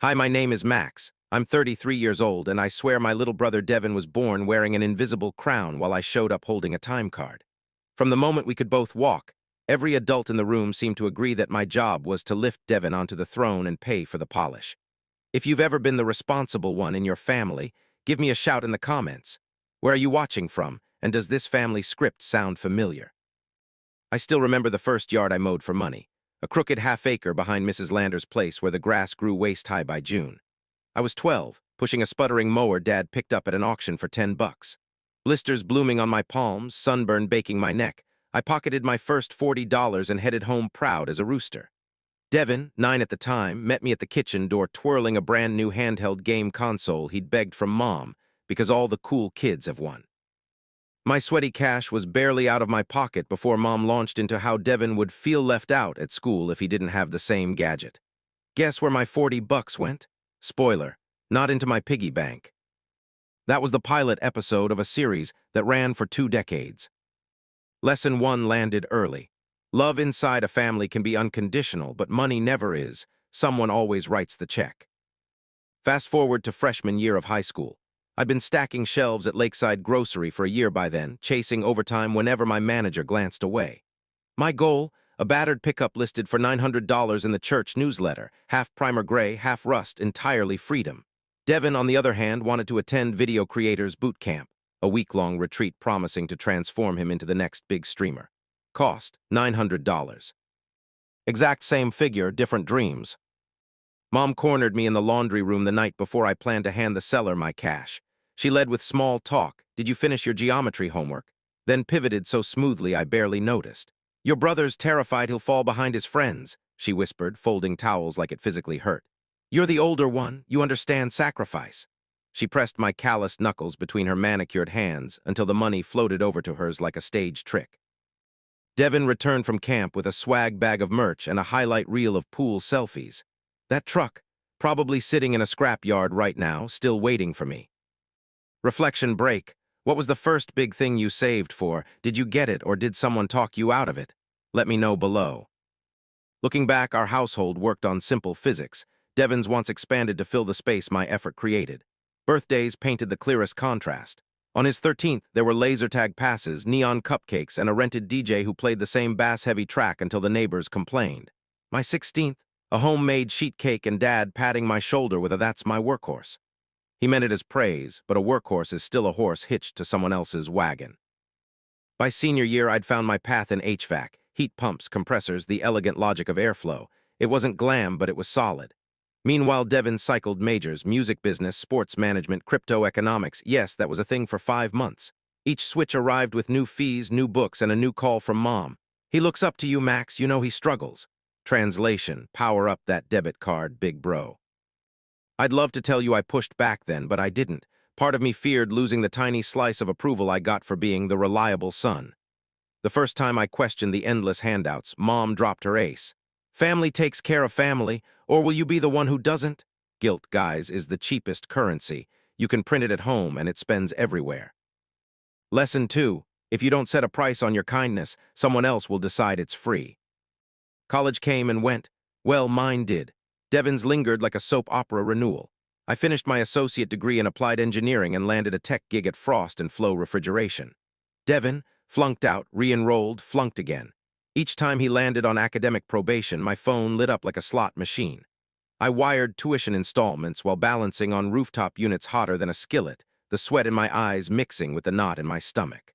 Hi, my name is Max. I'm 33 years old, and I swear my little brother Devin was born wearing an invisible crown while I showed up holding a time card. From the moment we could both walk, every adult in the room seemed to agree that my job was to lift Devin onto the throne and pay for the polish. If you've ever been the responsible one in your family, give me a shout in the comments. Where are you watching from, and does this family script sound familiar? I still remember the first yard I mowed for money, a crooked half-acre behind Mrs. Lander's place where the grass grew waist-high by June. I was 12, pushing a sputtering mower Dad picked up at an auction for $10. Blisters blooming on my palms, sunburn baking my neck, I pocketed my first $40 and headed home proud as a rooster. Devin, 9 at the time, met me at the kitchen door twirling a brand-new handheld game console he'd begged from Mom because all the cool kids have won. My sweaty cash was barely out of my pocket before Mom launched into how Devin would feel left out at school if he didn't have the same gadget. Guess where my $40 went? Spoiler, not into my piggy bank. That was the pilot episode of a series that ran for 2 decades. Lesson 1 landed early. Love inside a family can be unconditional, but money never is. Someone always writes the check. Fast forward to freshman year of high school. I'd been stacking shelves at Lakeside Grocery for a year by then, chasing overtime whenever my manager glanced away. My goal, a battered pickup listed for $900 in the church newsletter, half primer gray, half rust, entirely freedom. Devin, on the other hand, wanted to attend Video Creators Boot Camp, a week-long retreat promising to transform him into the next big streamer. Cost, $900. Exact same figure, different dreams. Mom cornered me in the laundry room the night before I planned to hand the seller my cash. She led with small talk. Did you finish your geometry homework? Then pivoted so smoothly I barely noticed. Your brother's terrified he'll fall behind his friends, she whispered, folding towels like it physically hurt. You're the older one. You understand sacrifice. She pressed my calloused knuckles between her manicured hands until the money floated over to hers like a stage trick. Devin returned from camp with a swag bag of merch and a highlight reel of pool selfies. That truck, probably sitting in a scrapyard right now, still waiting for me. Reflection break. What was the first big thing you saved for? Did you get it, or did someone talk you out of it? Let me know below. Looking back, our household worked on simple physics. Devin's wants expanded to fill the space my effort created. Birthdays painted the clearest contrast. On his 13th, there were laser tag passes, neon cupcakes, and a rented DJ who played the same bass-heavy track until the neighbors complained. My 16th, a homemade sheet cake and Dad patting my shoulder with a "that's my workhorse." He meant it as praise, but a workhorse is still a horse hitched to someone else's wagon. By senior year, I'd found my path in HVAC, heat pumps, compressors, the elegant logic of airflow. It wasn't glam, but it was solid. Meanwhile, Devin cycled majors, music business, sports management, crypto economics. Yes, that was a thing for 5 months. Each switch arrived with new fees, new books, and a new call from Mom. He looks up to you, Max. You know he struggles. Translation, power up that debit card, big bro. I'd love to tell you I pushed back then, but I didn't. Part of me feared losing the tiny slice of approval I got for being the reliable son. The first time I questioned the endless handouts, Mom dropped her ace. Family takes care of family, or will you be the one who doesn't? Guilt, guys, is the cheapest currency. You can print it at home and it spends everywhere. Lesson 2. If you don't set a price on your kindness, someone else will decide it's free. College came and went. Well, mine did. Devin's lingered like a soap opera renewal. I finished my associate degree in applied engineering and landed a tech gig at Frost and Flow Refrigeration. Devin, flunked out, re-enrolled, flunked again. Each time he landed on academic probation, my phone lit up like a slot machine. I wired tuition installments while balancing on rooftop units hotter than a skillet, the sweat in my eyes mixing with the knot in my stomach.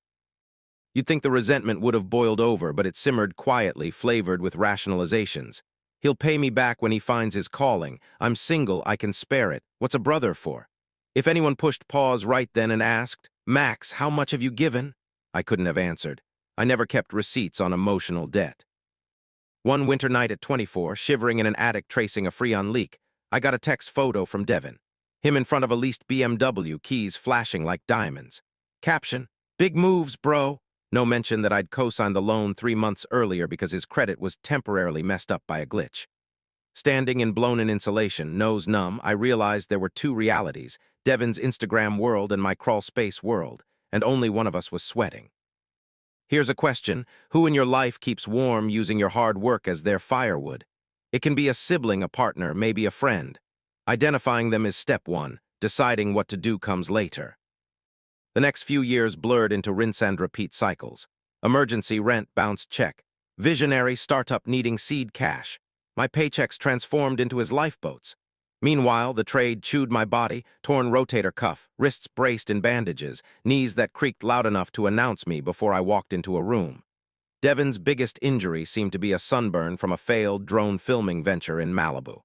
You'd think the resentment would have boiled over, but it simmered quietly, flavored with rationalizations. He'll pay me back when he finds his calling. I'm single, I can spare it. What's a brother for? If anyone pushed pause right then and asked, Max, how much have you given? I couldn't have answered. I never kept receipts on emotional debt. One winter night at 24, shivering in an attic tracing a Freon leak, I got a text photo from Devin. Him in front of a leased BMW, keys flashing like diamonds. Caption, big moves, bro. No mention that I'd co-signed the loan 3 months earlier because his credit was temporarily messed up by a glitch. Standing in blown-in insulation, nose numb, I realized there were 2 realities, Devin's Instagram world and my crawlspace world, and only one of us was sweating. Here's a question. Who in your life keeps warm using your hard work as their firewood? It can be a sibling, a partner, maybe a friend. Identifying them is step one. Deciding what to do comes later. The next few years blurred into rinse and repeat cycles. Emergency rent, bounce check. Visionary startup needing seed cash. My paychecks transformed into his lifeboats. Meanwhile, the trade chewed my body, torn rotator cuff, wrists braced in bandages, knees that creaked loud enough to announce me before I walked into a room. Devin's biggest injury seemed to be a sunburn from a failed drone filming venture in Malibu.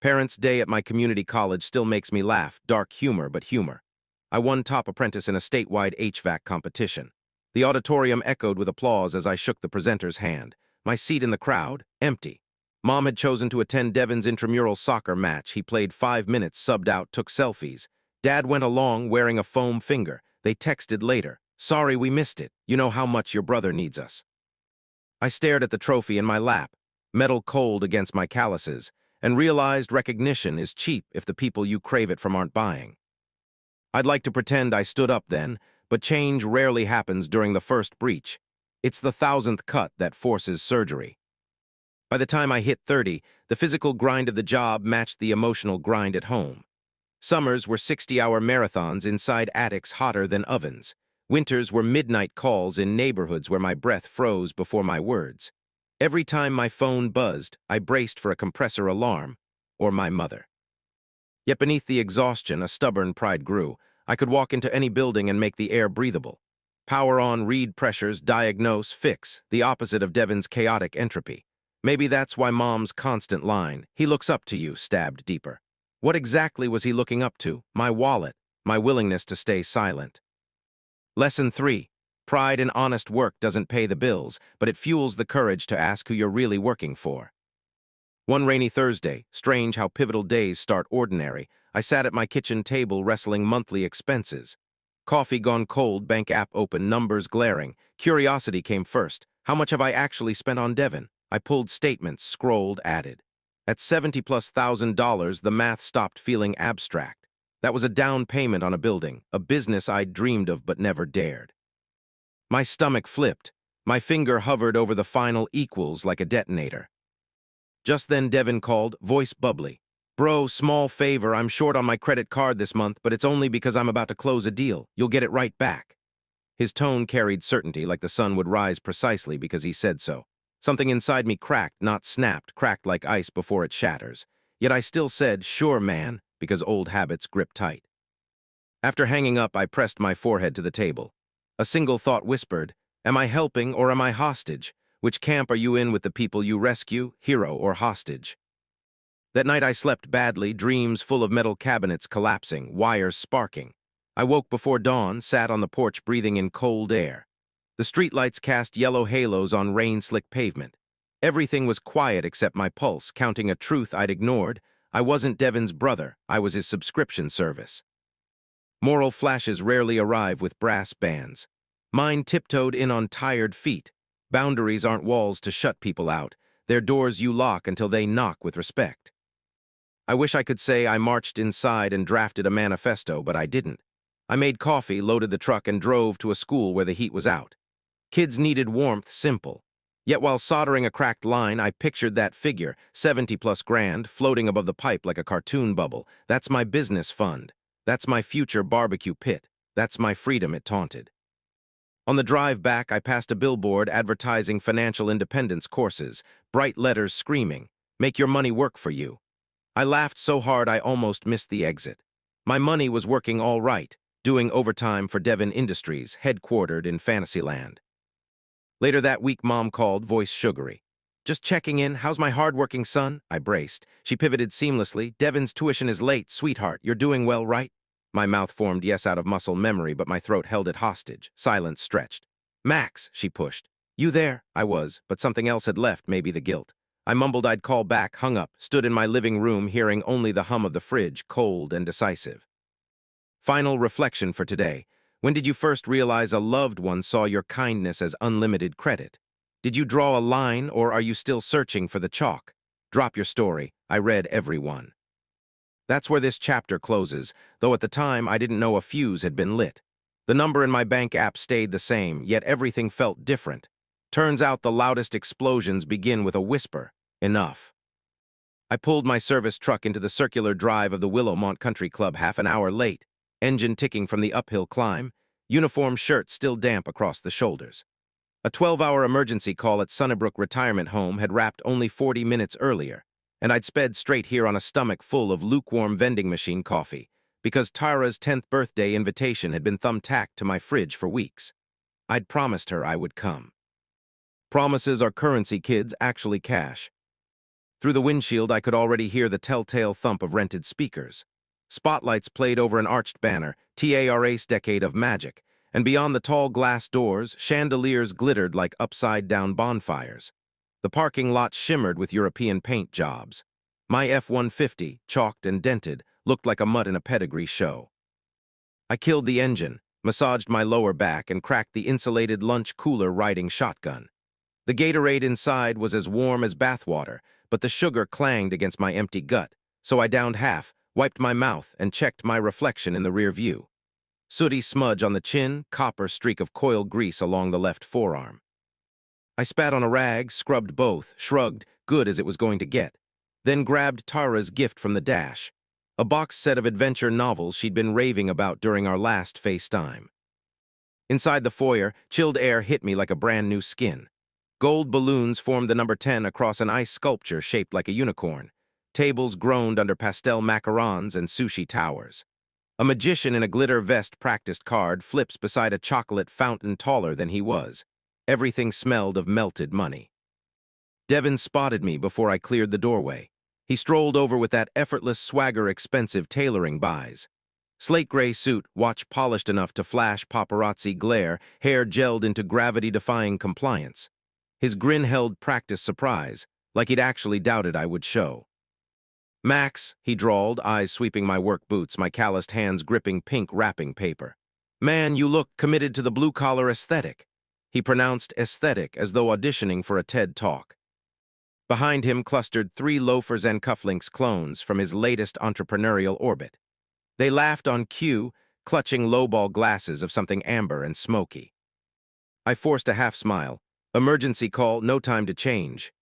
Parents' Day at my community college still makes me laugh, dark humor, but humor. I won top apprentice in a statewide HVAC competition. The auditorium echoed with applause as I shook the presenter's hand. My seat in the crowd, empty. Mom had chosen to attend Devin's intramural soccer match. He played 5 minutes, subbed out, took selfies. Dad went along wearing a foam finger. They texted later. Sorry we missed it. You know how much your brother needs us. I stared at the trophy in my lap, metal cold against my calluses, and realized recognition is cheap if the people you crave it from aren't buying. I'd like to pretend I stood up then, but change rarely happens during the first breach. It's the 1,000th cut that forces surgery. By the time I hit 30, the physical grind of the job matched the emotional grind at home. Summers were 60-hour marathons inside attics hotter than ovens. Winters were midnight calls in neighborhoods where my breath froze before my words. Every time my phone buzzed, I braced for a compressor alarm, or my mother. Yet beneath the exhaustion, a stubborn pride grew. I could walk into any building and make the air breathable. Power on, read pressures, diagnose, fix, the opposite of Devin's chaotic entropy. Maybe that's why Mom's constant line, "He looks up to you," stabbed deeper. What exactly was he looking up to? My wallet, my willingness to stay silent. Lesson 3. Pride in honest work doesn't pay the bills, but it fuels the courage to ask who you're really working for. One rainy Thursday, strange how pivotal days start ordinary, I sat at my kitchen table wrestling monthly expenses. Coffee gone cold, bank app open, numbers glaring. Curiosity came first. How much have I actually spent on Devin? I pulled statements, scrolled, added. At $70,000+, the math stopped feeling abstract. That was a down payment on a building, a business I'd dreamed of but never dared. My stomach flipped. My finger hovered over the final equals like a detonator. Just then Devin called, voice bubbly. Bro, small favor, I'm short on my credit card this month, but it's only because I'm about to close a deal. You'll get it right back. His tone carried certainty, like the sun would rise precisely because he said so. Something inside me cracked, not snapped, cracked like ice before it shatters. Yet I still said, sure, man, because old habits grip tight. After hanging up, I pressed my forehead to the table. A single thought whispered, am I helping or am I hostage? Which camp are you in with the people you rescue, hero or hostage? That night I slept badly, dreams full of metal cabinets collapsing, wires sparking. I woke before dawn, sat on the porch breathing in cold air. The streetlights cast yellow halos on rain-slick pavement. Everything was quiet except my pulse, counting a truth I'd ignored. I wasn't Devin's brother, I was his subscription service. Moral flashes rarely arrive with brass bands. Mine tiptoed in on tired feet. Boundaries aren't walls to shut people out. They're doors you lock until they knock with respect. I wish I could say I marched inside and drafted a manifesto, but I didn't. I made coffee, loaded the truck, and drove to a school where the heat was out. Kids needed warmth, simple. Yet while soldering a cracked line, I pictured that figure, 70+ grand, floating above the pipe like a cartoon bubble. That's my business fund. That's my future barbecue pit. That's my freedom, it taunted. On the drive back, I passed a billboard advertising financial independence courses, bright letters screaming, make your money work for you. I laughed so hard I almost missed the exit. My money was working all right, doing overtime for Devin Industries, headquartered in Fantasyland. Later that week, Mom called, voice sugary. Just checking in, how's my hard-working son? I braced. She pivoted seamlessly. Devin's tuition is late, sweetheart. You're doing well, right? My mouth formed yes out of muscle memory, but my throat held it hostage. Silence stretched. Max, she pushed. You there? I was, but something else had left, maybe the guilt. I mumbled I'd call back, hung up, stood in my living room hearing only the hum of the fridge, cold and decisive. Final reflection for today. When did you first realize a loved one saw your kindness as unlimited credit? Did you draw a line, or are you still searching for the chalk? Drop your story. I read every one. That's where this chapter closes, though at the time I didn't know a fuse had been lit. The number in my bank app stayed the same, yet everything felt different. Turns out the loudest explosions begin with a whisper, enough. I pulled my service truck into the circular drive of the Willowmont Country Club half an hour late, engine ticking from the uphill climb, uniform shirt still damp across the shoulders. A 12-hour emergency call at Sunnybrook Retirement Home had wrapped only 40 minutes earlier, and I'd sped straight here on a stomach full of lukewarm vending machine coffee, because Tara's 10th birthday invitation had been thumbtacked to my fridge for weeks. I'd promised her I would come. Promises are currency, kids, actually cash. Through the windshield, I could already hear the telltale thump of rented speakers. Spotlights played over an arched banner, TARA's Decade of Magic, and beyond the tall glass doors, chandeliers glittered like upside-down bonfires. The parking lot shimmered with European paint jobs. My F-150, chalked and dented, looked like a mutt in a pedigree show. I killed the engine, massaged my lower back, and cracked the insulated lunch cooler riding shotgun. The Gatorade inside was as warm as bathwater, but the sugar clanged against my empty gut, so I downed half, wiped my mouth, and checked my reflection in the rear view. Sooty smudge on the chin, copper streak of coil grease along the left forearm. I spat on a rag, scrubbed both, shrugged, good as it was going to get, then grabbed Tara's gift from the dash, a box set of adventure novels she'd been raving about during our last FaceTime. Inside the foyer, chilled air hit me like a brand new skin. Gold balloons formed the number 10 across an ice sculpture shaped like a unicorn. Tables groaned under pastel macarons and sushi towers. A magician in a glitter vest practiced card flips beside a chocolate fountain taller than he was. Everything smelled of melted money. Devin spotted me before I cleared the doorway. He strolled over with that effortless swagger expensive tailoring buys. Slate gray suit, watch polished enough to flash paparazzi glare, hair gelled into gravity-defying compliance. His grin held practiced surprise, like he'd actually doubted I would show. "Max," he drawled, eyes sweeping my work boots, my calloused hands gripping pink wrapping paper. "Man, you look committed to the blue-collar aesthetic." He pronounced aesthetic as though auditioning for a TED Talk. Behind him clustered 3 loafers and cufflinks clones from his latest entrepreneurial orbit. They laughed on cue, clutching lowball glasses of something amber and smoky. I forced a half smile. Emergency call, no time to change.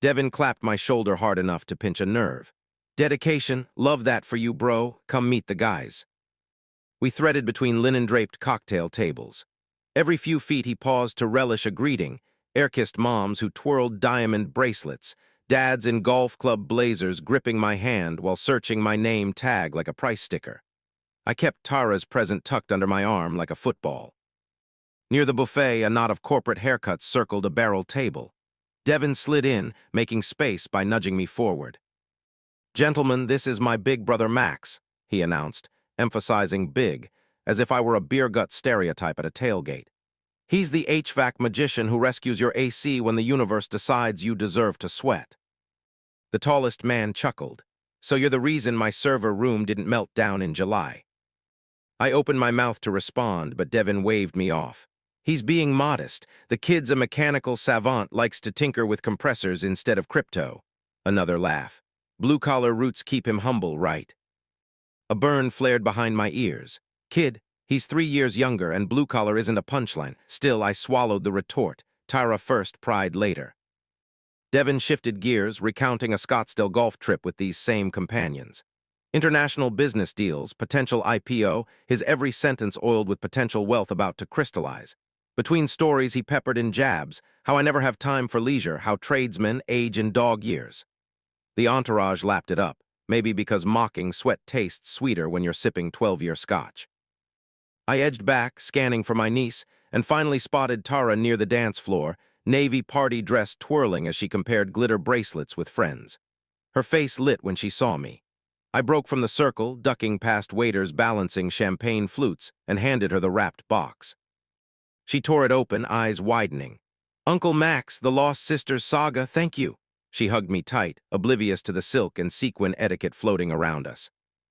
Devin clapped my shoulder hard enough to pinch a nerve. "Dedication, love that for you, bro. Come meet the guys." We threaded between linen-draped cocktail tables. Every few feet he paused to relish a greeting, air-kissed moms who twirled diamond bracelets, dads in golf club blazers gripping my hand while searching my name tag like a price sticker. I kept Tara's present tucked under my arm like a football. Near the buffet, a knot of corporate haircuts circled a barrel table. Devin slid in, making space by nudging me forward. "Gentlemen, this is my big brother Max," he announced, emphasizing big, as if I were a beer gut stereotype at a tailgate. "He's the HVAC magician who rescues your AC when the universe decides you deserve to sweat." The tallest man chuckled. "So you're the reason my server room didn't melt down in July." I opened my mouth to respond, but Devin waved me off. "He's being modest. The kid's a mechanical savant, likes to tinker with compressors instead of crypto." Another laugh. "Blue-collar roots keep him humble, right?" A burn flared behind my ears. "Kid, he's 3 years younger, and blue-collar isn't a punchline." Still, I swallowed the retort. Tara first, pride later. Devin shifted gears, recounting a Scottsdale golf trip with these same companions. International business deals, potential IPO, his every sentence oiled with potential wealth about to crystallize. Between stories he peppered in jabs, how I never have time for leisure, how tradesmen age in dog years. The entourage lapped it up, maybe because mocking sweat tastes sweeter when you're sipping 12-year scotch. I edged back, scanning for my niece, and finally spotted Tara near the dance floor, navy party dress twirling as she compared glitter bracelets with friends. Her face lit when she saw me. I broke from the circle, ducking past waiters balancing champagne flutes, and handed her the wrapped box. She tore it open, eyes widening. "Uncle Max, the Lost Sisters saga, thank you." She hugged me tight, oblivious to the silk and sequin etiquette floating around us.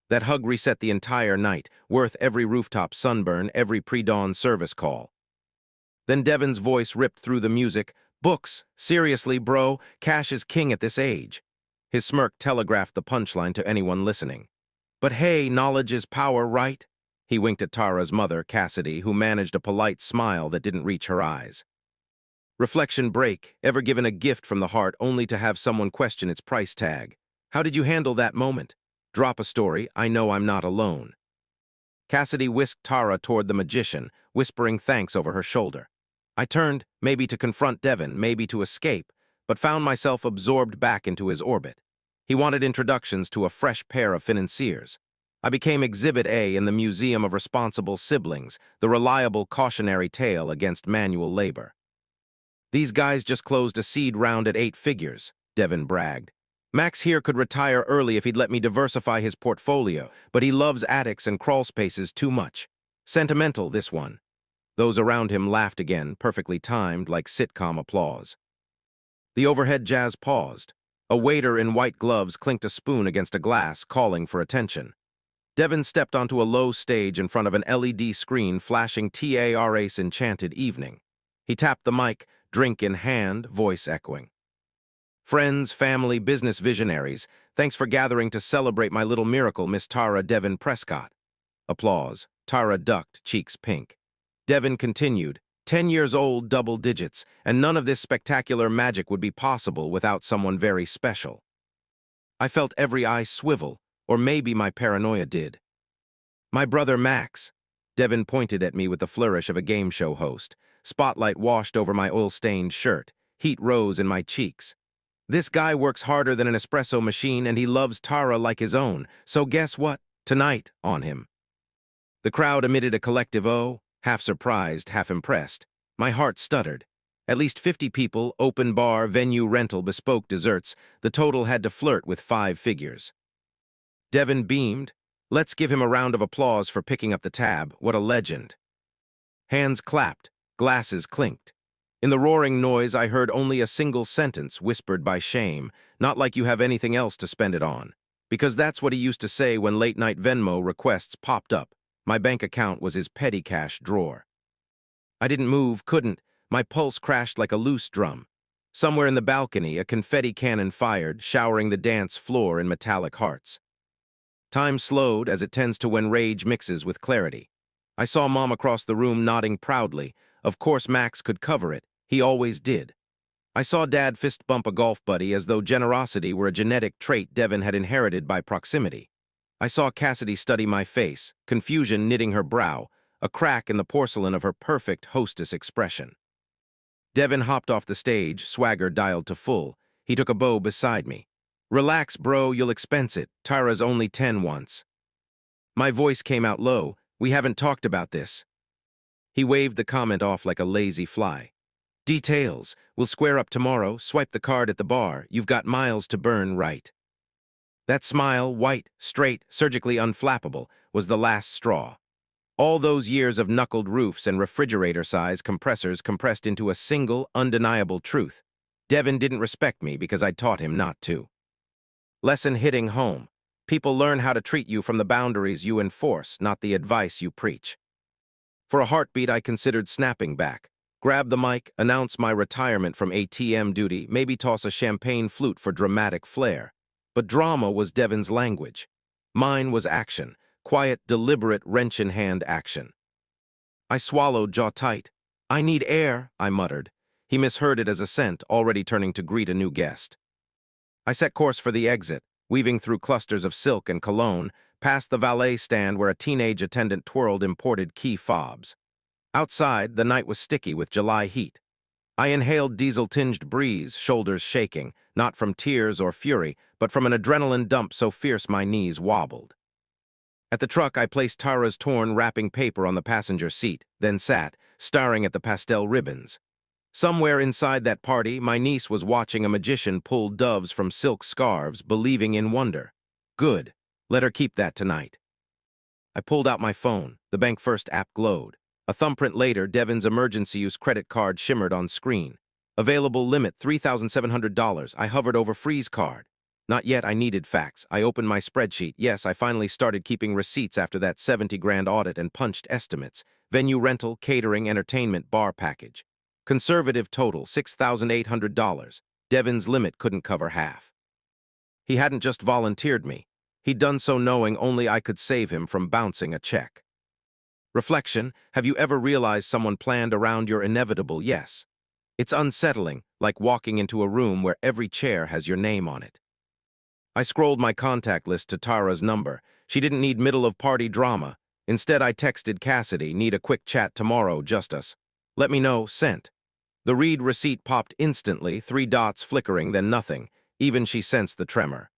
That hug reset the entire night, worth every rooftop sunburn, every pre-dawn service call. Then Devin's voice ripped through the music. "Books, seriously, bro, cash is king at this age." His smirk telegraphed the punchline to anyone listening. "But hey, knowledge is power, right?" He winked at Tara's mother, Cassidy, who managed a polite smile that didn't reach her eyes. Reflection break, ever given a gift from the heart only to have someone question its price tag. How did you handle that moment? Drop a story, I know I'm not alone. Cassidy whisked Tara toward the magician, whispering thanks over her shoulder. I turned, maybe to confront Devin, maybe to escape, but found myself absorbed back into his orbit. He wanted introductions to a fresh pair of financiers. I became Exhibit A in the Museum of Responsible Siblings, the reliable cautionary tale against manual labor. These guys just closed a seed round at 8 figures, Devin bragged. Max here could retire early if he'd let me diversify his portfolio, but he loves attics and crawl spaces too much. Sentimental, this one. Those around him laughed again, perfectly timed, like sitcom applause. The overhead jazz paused. A waiter in white gloves clinked a spoon against a glass, calling for attention. Devin stepped onto a low stage in front of an LED screen flashing TARA's Enchanted Evening. He tapped the mic, drink in hand, voice echoing. Friends, family, business visionaries, thanks for gathering to celebrate my little miracle, Miss Tara Devin Prescott. Applause. Tara ducked, cheeks pink. Devin continued, 10 years old, double digits, and none of this spectacular magic would be possible without someone very special. I felt every eye swivel, or maybe my paranoia did. My brother Max. Devin pointed at me with the flourish of a game show host. Spotlight washed over my oil-stained shirt. Heat rose in my cheeks. This guy works harder than an espresso machine and he loves Tara like his own, so guess what? Tonight, on him. The crowd emitted a collective oh, half surprised, half impressed. My heart stuttered. At least 50 people, open bar, venue rental, bespoke desserts. The total had to flirt with 5 figures. Devin beamed. Let's give him a round of applause for picking up the tab. What a legend. Hands clapped. Glasses clinked. In the roaring noise, I heard only a single sentence whispered by Shame, not like you have anything else to spend it on. Because that's what he used to say when late-night Venmo requests popped up. My bank account was his petty cash drawer. I didn't move, couldn't. My pulse crashed like a loose drum. Somewhere in the balcony, a confetti cannon fired, showering the dance floor in metallic hearts. Time slowed, as it tends to when rage mixes with clarity. I saw Mom across the room nodding proudly. Of course Max could cover it. He always did. I saw Dad fist bump a golf buddy as though generosity were a genetic trait Devin had inherited by proximity. I saw Cassidy study my face, confusion knitting her brow, a crack in the porcelain of her perfect hostess expression. Devin hopped off the stage, swagger dialed to full. He took a bow beside me. Relax, bro, you'll expense it. Tara's only 10 once. My voice came out low. We haven't talked about this. He waved the comment off like a lazy fly. Details. We'll square up tomorrow, swipe the card at the bar. You've got miles to burn, right? That smile, white, straight, surgically unflappable, was the last straw. All those years of knuckled roofs and refrigerator-size compressors compressed into a single, undeniable truth. Devin didn't respect me because I'd taught him not to. Lesson hitting home. People learn how to treat you from the boundaries you enforce, not the advice you preach. For a heartbeat, I considered snapping back. Grab the mic, announce my retirement from ATM duty, maybe toss a champagne flute for dramatic flair. But drama was Devin's language. Mine was action, quiet, deliberate, wrench-in-hand action. I swallowed, jaw tight. I need air, I muttered. He misheard it as assent, already turning to greet a new guest. I set course for the exit, weaving through clusters of silk and cologne, past the valet stand where a teenage attendant twirled imported key fobs. Outside, the night was sticky with July heat. I inhaled diesel-tinged breeze, shoulders shaking, not from tears or fury, but from an adrenaline dump so fierce my knees wobbled. At the truck, I placed Tara's torn wrapping paper on the passenger seat, then sat, staring at the pastel ribbons. Somewhere inside that party, my niece was watching a magician pull doves from silk scarves, believing in wonder. Good. Let her keep that tonight. I pulled out my phone. The Bank First app glowed. A thumbprint later, Devin's emergency use credit card shimmered on screen. Available limit $3,700. I hovered over freeze card. Not yet, I needed facts. I opened my spreadsheet. Yes, I finally started keeping receipts after that 70 grand audit and punched estimates. Venue rental, catering, entertainment, bar package. Conservative total, $6,800. Devin's limit couldn't cover half. He hadn't just volunteered me. He'd done so knowing only I could save him from bouncing a check. Reflection, have you ever realized someone planned around your inevitable yes? It's unsettling, like walking into a room where every chair has your name on it. I scrolled my contact list to Tara's number. She didn't need middle-of-party drama. Instead, I texted Cassidy, need a quick chat tomorrow, just us. Let me know, sent. The read receipt popped instantly, 3 dots flickering, then nothing. Even she sensed the tremor.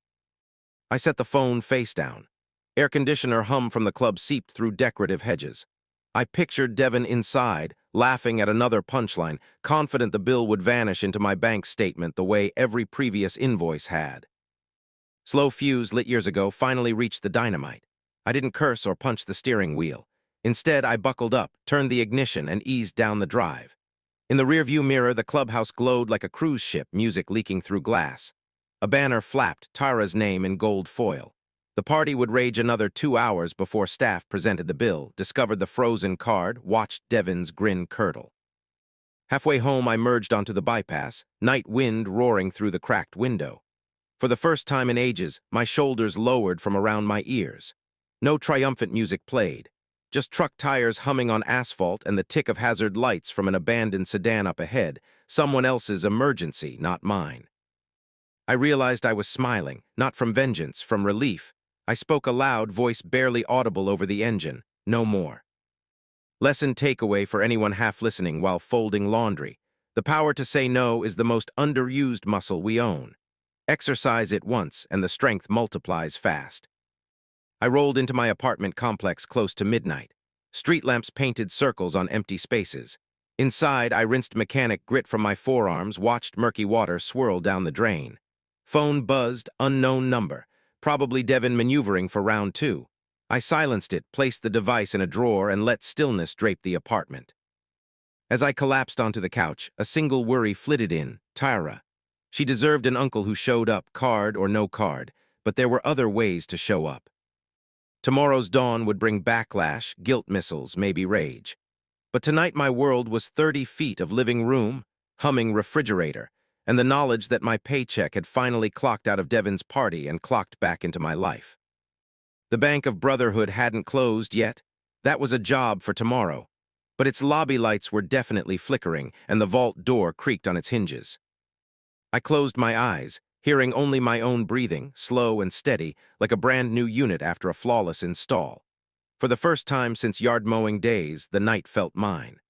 I set the phone face down. Air conditioner hum from the club seeped through decorative hedges. I pictured Devin inside, laughing at another punchline, confident the bill would vanish into my bank statement the way every previous invoice had. Slow fuse lit years ago finally reached the dynamite. I didn't curse or punch the steering wheel. Instead, I buckled up, turned the ignition, and eased down the drive. In the rearview mirror, the clubhouse glowed like a cruise ship, music leaking through glass. A banner flapped, Tara's name in gold foil. The party would rage another 2 hours before staff presented the bill, discovered the frozen card, watched Devin's grin curdle. Halfway home, I merged onto the bypass, night wind roaring through the cracked window. For the first time in ages, my shoulders lowered from around my ears. No triumphant music played, just truck tires humming on asphalt and the tick of hazard lights from an abandoned sedan up ahead, someone else's emergency, not mine. I realized I was smiling, not from vengeance, from relief. I spoke aloud, voice barely audible over the engine. No more. Lesson takeaway for anyone half listening while folding laundry. The power to say no is the most underused muscle we own. Exercise it once, and the strength multiplies fast. I rolled into my apartment complex close to midnight. Street lamps painted circles on empty spaces. Inside, I rinsed mechanic grit from my forearms, watched murky water swirl down the drain. Phone buzzed, unknown number. Probably Devin maneuvering for round 2. I silenced it, placed the device in a drawer, and let stillness drape the apartment. As I collapsed onto the couch, a single worry flitted in, Tara. She deserved an uncle who showed up, card or no card, but there were other ways to show up. Tomorrow's dawn would bring backlash, guilt missiles, maybe rage. But tonight my world was 30 feet of living room, humming refrigerator, and the knowledge that my paycheck had finally clocked out of Devin's party and clocked back into my life. The Bank of Brotherhood hadn't closed yet. That was a job for tomorrow. But its lobby lights were definitely flickering, and the vault door creaked on its hinges. I closed my eyes, hearing only my own breathing, slow and steady, like a brand new unit after a flawless install. For the first time since yard mowing days, the night felt mine.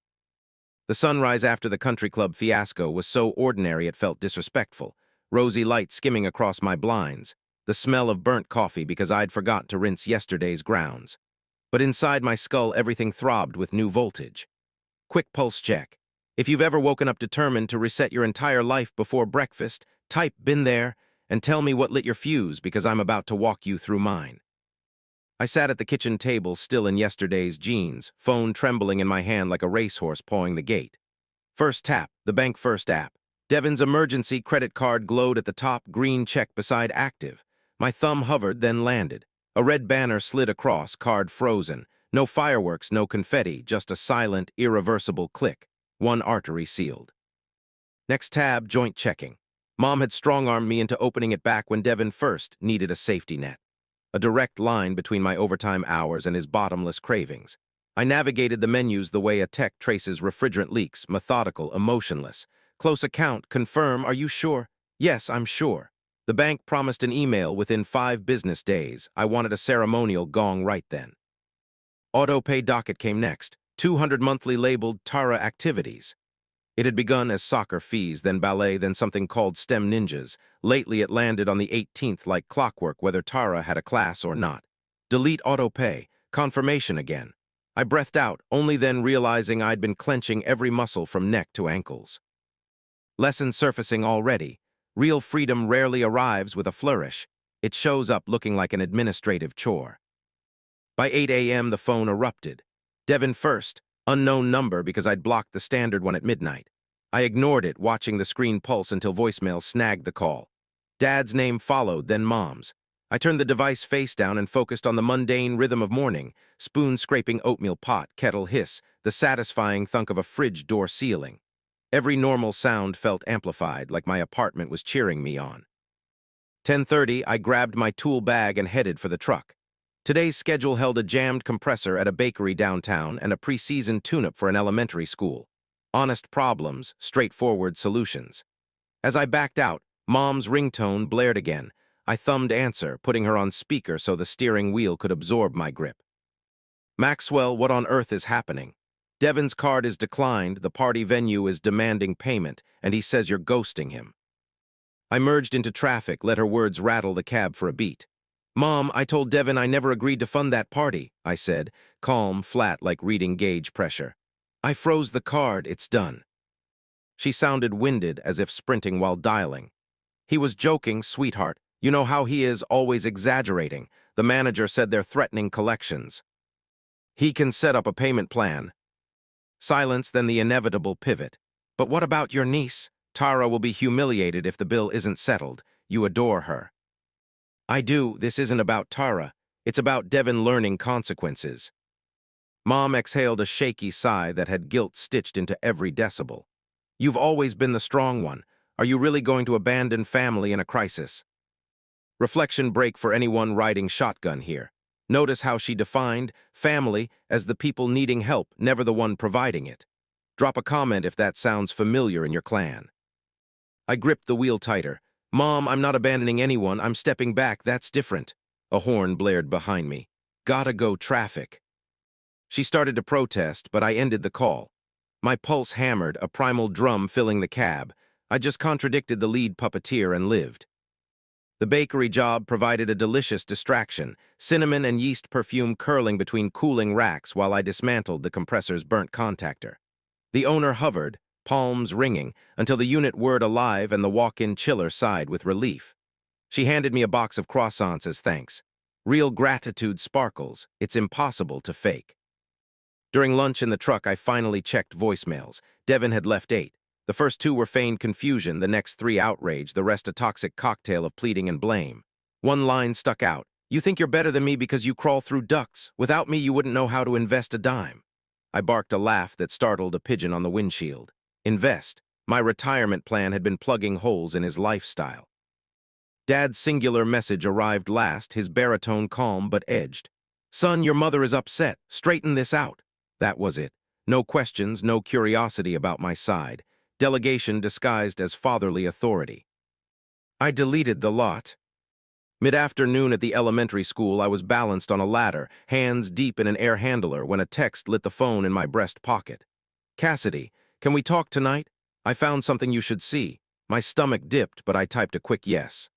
The sunrise after the country club fiasco was so ordinary it felt disrespectful. Rosy light skimming across my blinds, the smell of burnt coffee because I'd forgot to rinse yesterday's grounds. But inside my skull everything throbbed with new voltage. Quick pulse check. If you've ever woken up determined to reset your entire life before breakfast, type "been there" and tell me what lit your fuse because I'm about to walk you through mine. I sat at the kitchen table still in yesterday's jeans, phone trembling in my hand like a racehorse pawing the gate. First tap, the Bank First app. Devin's emergency credit card glowed at the top, green check beside active. My thumb hovered, then landed. A red banner slid across, card frozen. No fireworks, no confetti, just a silent, irreversible click. One artery sealed. Next tab, joint checking. Mom had strong-armed me into opening it back when Devin first needed a safety net. A direct line between my overtime hours and his bottomless cravings. I navigated the menus the way a tech traces refrigerant leaks, methodical, emotionless. Close account, confirm, are you sure? Yes, I'm sure. The bank promised an email within 5 business days. I wanted a ceremonial gong right then. Auto-pay docket came next, 200 monthly labeled Tara activities. It had begun as soccer fees, then ballet, then something called STEM Ninjas. Lately it landed on the 18th like clockwork whether Tara had a class or not. Delete auto-pay, confirmation again. I breathed out, only then realizing I'd been clenching every muscle from neck to ankles. Lesson surfacing already. Real freedom rarely arrives with a flourish. It shows up looking like an administrative chore. By 8 a.m. the phone erupted. Devin first. Unknown number because I'd blocked the standard one at midnight. I ignored it, watching the screen pulse until voicemail snagged the call. Dad's name followed, then Mom's. I turned the device face down and focused on the mundane rhythm of morning, spoon scraping oatmeal pot, kettle hiss, the satisfying thunk of a fridge door sealing. Every normal sound felt amplified, like my apartment was cheering me on. 10:30, I grabbed my tool bag and headed for the truck. Today's schedule held a jammed compressor at a bakery downtown and a pre-season tune-up for an elementary school. Honest problems, straightforward solutions. As I backed out, Mom's ringtone blared again. I thumbed answer, putting her on speaker so the steering wheel could absorb my grip. Maxwell, what on earth is happening? Devin's card is declined, the party venue is demanding payment, and he says you're ghosting him. I merged into traffic, let her words rattle the cab for a beat. Mom, I told Devin I never agreed to fund that party, I said, calm, flat like reading gauge pressure. I froze the card, it's done. She sounded winded, as if sprinting while dialing. He was joking, sweetheart. You know how he is, always exaggerating. The manager said they're threatening collections. He can set up a payment plan. Silence, then the inevitable pivot. But what about your niece? Tara will be humiliated if the bill isn't settled. You adore her. I do. This isn't about Tara. It's about Devin learning consequences. Mom exhaled a shaky sigh that had guilt stitched into every decibel. You've always been the strong one. Are you really going to abandon family in a crisis? Reflection break for anyone riding shotgun here. Notice how she defined family as the people needing help, never the one providing it. Drop a comment if that sounds familiar in your clan. I gripped the wheel tighter. Mom, I'm not abandoning anyone. I'm stepping back. That's different. A horn blared behind me. Gotta go traffic. She started to protest, but I ended the call. My pulse hammered, a primal drum filling the cab. I just contradicted the lead puppeteer and lived. The bakery job provided a delicious distraction, cinnamon and yeast perfume curling between cooling racks while I dismantled the compressor's burnt contactor. The owner hovered, palms ringing, until the unit whirred alive and the walk-in chiller sighed with relief. She handed me a box of croissants as thanks. Real gratitude sparkles. It's impossible to fake. During lunch in the truck, I finally checked voicemails. Devin had left 8. The first 2 were feigned confusion, the next 3 outrage, the rest a toxic cocktail of pleading and blame. One line stuck out. You think you're better than me because you crawl through ducts. Without me, you wouldn't know how to invest a dime. I barked a laugh that startled a pigeon on the windshield. Invest. My retirement plan had been plugging holes in his lifestyle. Dad's singular message arrived last, his baritone calm but edged. Son, your mother is upset. Straighten this out. That was it. No questions, no curiosity about my side. Delegation disguised as fatherly authority. I deleted the lot. Mid-afternoon at the elementary school, I was balanced on a ladder, hands deep in an air handler, when a text lit the phone in my breast pocket. Cassidy, can we talk tonight? I found something you should see. My stomach dipped, but I typed a quick yes.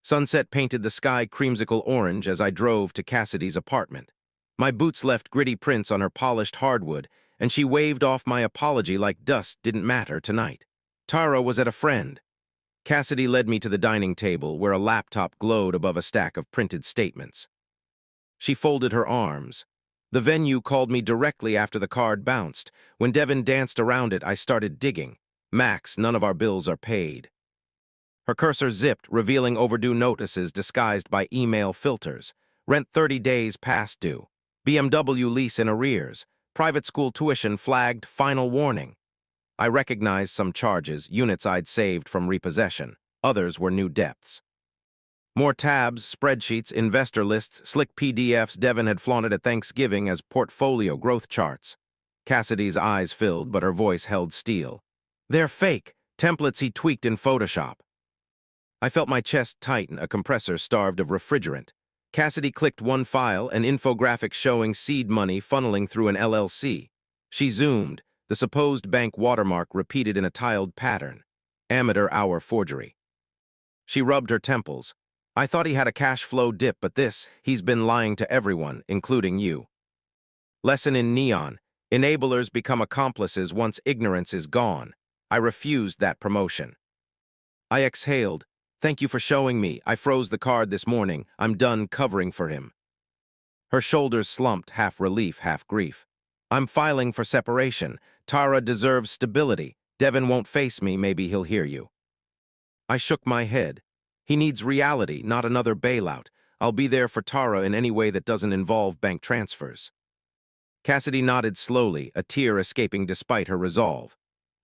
Sunset painted the sky creamsicle orange as I drove to Cassidy's apartment. My boots left gritty prints on her polished hardwood, and she waved off my apology like dust didn't matter tonight. Tara was at a friend. Cassidy led me to the dining table, where a laptop glowed above a stack of printed statements. She folded her arms. The venue called me directly after the card bounced. When Devin danced around it, I started digging. Max, none of our bills are paid. Her cursor zipped, revealing overdue notices disguised by email filters. Rent 30 days past due. BMW lease in arrears. Private school tuition flagged, final warning. I recognized some charges, units I'd saved from repossession. Others were new depths. More tabs, spreadsheets, investor lists, slick PDFs Devin had flaunted at Thanksgiving as portfolio growth charts. Cassidy's eyes filled, but her voice held steel. They're fake, templates he tweaked in Photoshop. I felt my chest tighten, a compressor starved of refrigerant. Cassidy clicked one file, an infographic showing seed money funneling through an LLC. She zoomed, the supposed bank watermark repeated in a tiled pattern. Amateur hour forgery. She rubbed her temples. I thought he had a cash flow dip, but he's been lying to everyone, including you. Lesson in neon. Enablers become accomplices once ignorance is gone. I refused that promotion. I exhaled. Thank you for showing me. I froze the card this morning. I'm done covering for him. Her shoulders slumped, half relief, half grief. I'm filing for separation. Tara deserves stability. Devin won't face me. Maybe he'll hear you. I shook my head. He needs reality, not another bailout. I'll be there for Tara in any way that doesn't involve bank transfers. Cassidy nodded slowly, a tear escaping despite her resolve.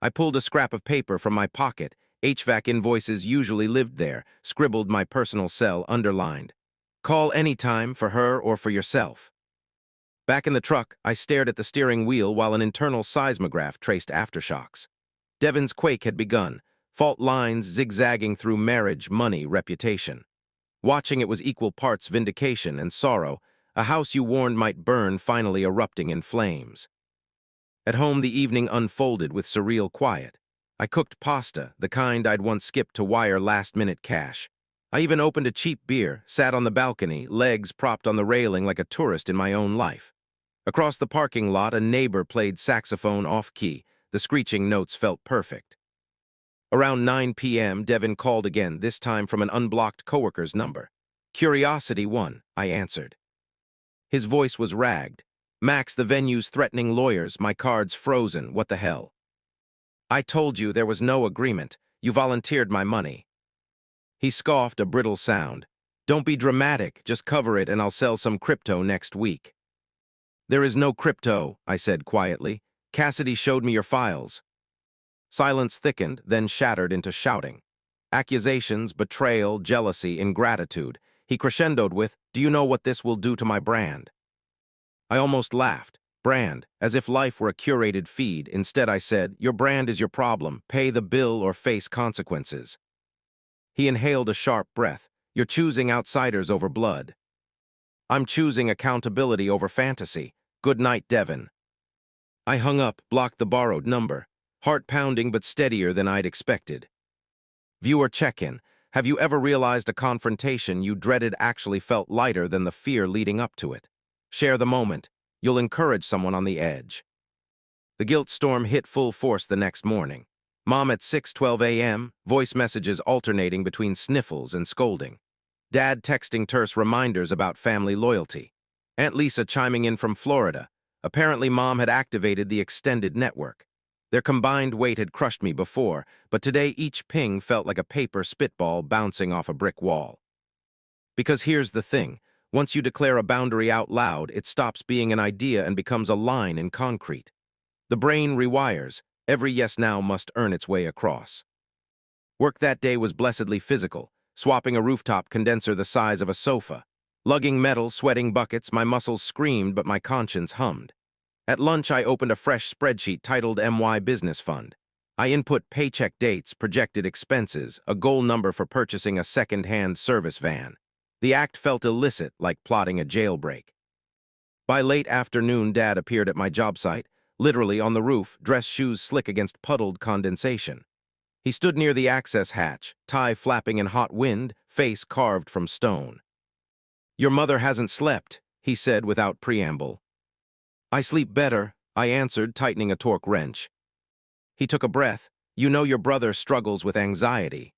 I pulled a scrap of paper from my pocket. HVAC invoices usually lived there, scribbled my personal cell underlined. Call anytime for her or for yourself. Back in the truck, I stared at the steering wheel while an internal seismograph traced aftershocks. Devin's quake had begun, fault lines zigzagging through marriage, money, reputation. Watching it was equal parts vindication and sorrow, a house you warned might burn finally erupting in flames. At home, the evening unfolded with surreal quiet. I cooked pasta, the kind I'd once skipped to wire last-minute cash. I even opened a cheap beer, sat on the balcony, legs propped on the railing like a tourist in my own life. Across the parking lot, a neighbor played saxophone off-key. The screeching notes felt perfect. Around 9 p.m., Devin called again, this time from an unblocked coworker's number. "Curiosity won," I answered. His voice was ragged. "Max, the venue's threatening lawyers. My card's frozen. What the hell?" "I told you there was no agreement. You volunteered my money." He scoffed, a brittle sound. "Don't be dramatic. Just cover it and I'll sell some crypto next week." "There is no crypto," I said quietly. "Cassidy showed me your files." Silence thickened, then shattered into shouting. Accusations, betrayal, jealousy, ingratitude. He crescendoed with, "Do you know what this will do to my brand?" I almost laughed. Brand, as if life were a curated feed. Instead, I said, "Your brand is your problem. Pay the bill or face consequences." He inhaled a sharp breath. "You're choosing outsiders over blood." "I'm choosing accountability over fantasy. Good night, Devin." I hung up, blocked the borrowed number. Heart pounding but steadier than I'd expected. Viewer check-in. Have you ever realized a confrontation you dreaded actually felt lighter than the fear leading up to it? Share the moment. You'll encourage someone on the edge. The guilt storm hit full force the next morning. Mom at 6:12 a.m., voice messages alternating between sniffles and scolding. Dad texting terse reminders about family loyalty. Aunt Lisa chiming in from Florida. Apparently, Mom had activated the extended network. Their combined weight had crushed me before, but today each ping felt like a paper spitball bouncing off a brick wall. Because here's the thing. Once you declare a boundary out loud, it stops being an idea and becomes a line in concrete. The brain rewires. Every yes now must earn its way across. Work that day was blessedly physical, swapping a rooftop condenser the size of a sofa. Lugging metal, sweating buckets, my muscles screamed but my conscience hummed. At lunch, I opened a fresh spreadsheet titled MY Business Fund. I input paycheck dates, projected expenses, a goal number for purchasing a second-hand service van. The act felt illicit, like plotting a jailbreak. By late afternoon, Dad appeared at my job site, literally on the roof, dress shoes slick against puddled condensation. He stood near the access hatch, tie flapping in hot wind, face carved from stone. "Your mother hasn't slept," he said without preamble. "I sleep better," I answered, tightening a torque wrench. He took a breath. "You know your brother struggles with anxiety.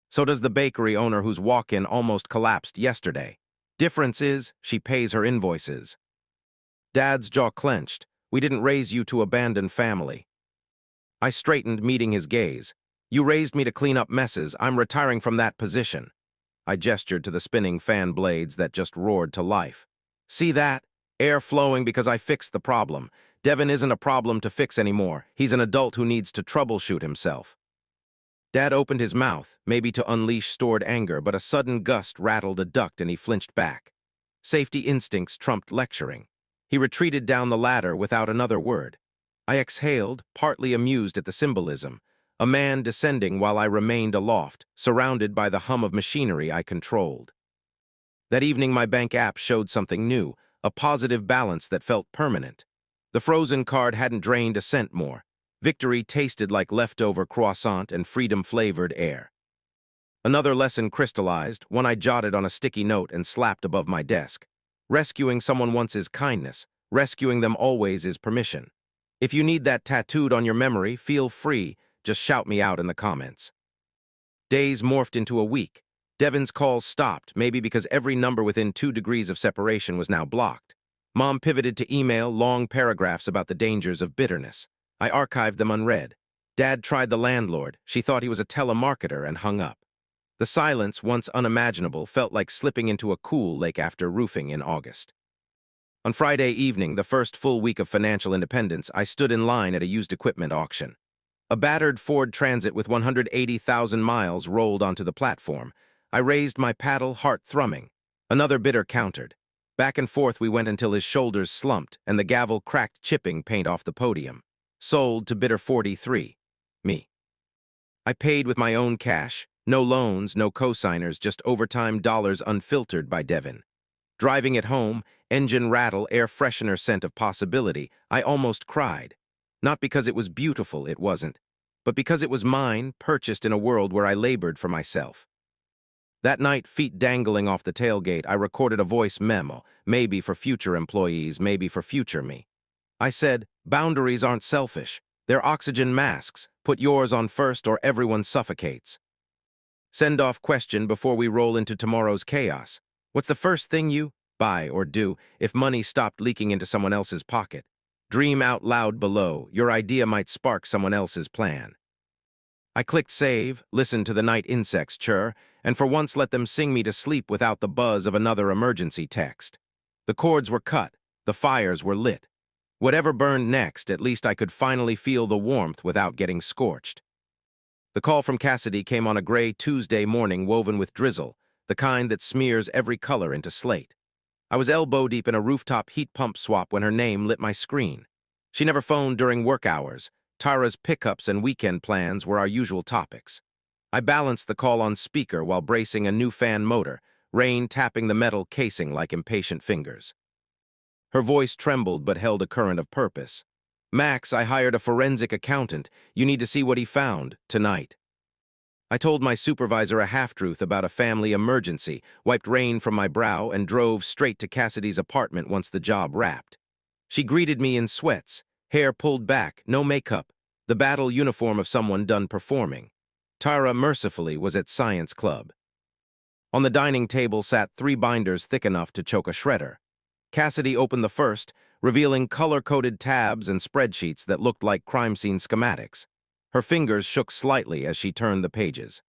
So does the bakery owner whose walk-in almost collapsed yesterday. Difference is, she pays her invoices." Dad's jaw clenched. "We didn't raise you to abandon family." I straightened, meeting his gaze. "You raised me to clean up messes. I'm retiring from that position." I gestured to the spinning fan blades that just roared to life. "See that? Air flowing because I fixed the problem. Devin isn't a problem to fix anymore. He's an adult who needs to troubleshoot himself." Dad opened his mouth, maybe to unleash stored anger, but a sudden gust rattled a duct and he flinched back. Safety instincts trumped lecturing. He retreated down the ladder without another word. I exhaled, partly amused at the symbolism. A man descending while I remained aloft, surrounded by the hum of machinery I controlled. That evening, my bank app showed something new, a positive balance that felt permanent. The frozen card hadn't drained a cent more. Victory tasted like leftover croissant and freedom-flavored air. Another lesson crystallized, one I jotted on a sticky note and slapped above my desk. Rescuing someone once is kindness. Rescuing them always is permission. If you need that tattooed on your memory, feel free. Just shout me out in the comments. Days morphed into a week. Devin's calls stopped, maybe because every number within 2 degrees of separation was now blocked. Mom pivoted to email, long paragraphs about the dangers of bitterness. I archived them unread. Dad tried the landlord. She thought he was a telemarketer and hung up. The silence, once unimaginable, felt like slipping into a cool lake after roofing in August. On Friday evening, the first full week of financial independence, I stood in line at a used equipment auction. A battered Ford Transit with 180,000 miles rolled onto the platform. I raised my paddle, heart thrumming. Another bidder countered. Back and forth we went until his shoulders slumped and the gavel cracked, chipping paint off the podium. Sold to bidder 43. Me. I paid with my own cash, No loans, no cosigners, just overtime dollars unfiltered by Devin. Driving it home, engine rattle, air freshener scent of possibility, I almost cried. Not because it was beautiful, it wasn't, but because it was mine, purchased in a world where I labored for myself. That night, feet dangling off the tailgate, I recorded a voice memo, maybe for future employees, maybe for future me. I said, boundaries aren't selfish. They're oxygen masks. Put yours on first or everyone suffocates. Send-off question before we roll into tomorrow's chaos. What's the first thing you buy or do if money stopped leaking into someone else's pocket? Dream out loud below. Your idea might spark someone else's plan. I clicked save, listened to the night insects chirr, and for once let them sing me to sleep without the buzz of another emergency text. The cords were cut, the fires were lit. Whatever burned next, at least I could finally feel the warmth without getting scorched. The call from Cassidy came on a gray Tuesday morning woven with drizzle, the kind that smears every color into slate. I was elbow-deep in a rooftop heat pump swap when her name lit my screen. She never phoned during work hours. Tara's pickups and weekend plans were our usual topics. I balanced the call on speaker while bracing a new fan motor, rain tapping the metal casing like impatient fingers. Her voice trembled but held a current of purpose. Max, I hired a forensic accountant. You need to see what he found, tonight. I told my supervisor a half-truth about a family emergency, wiped rain from my brow, and drove straight to Cassidy's apartment once the job wrapped. She greeted me in sweats, hair pulled back, no makeup, the battle uniform of someone done performing. Tara, mercifully, was at science club. On the dining table sat 3 binders thick enough to choke a shredder. Cassidy opened the first, revealing color-coded tabs and spreadsheets that looked like crime scene schematics. Her fingers shook slightly as she turned the pages.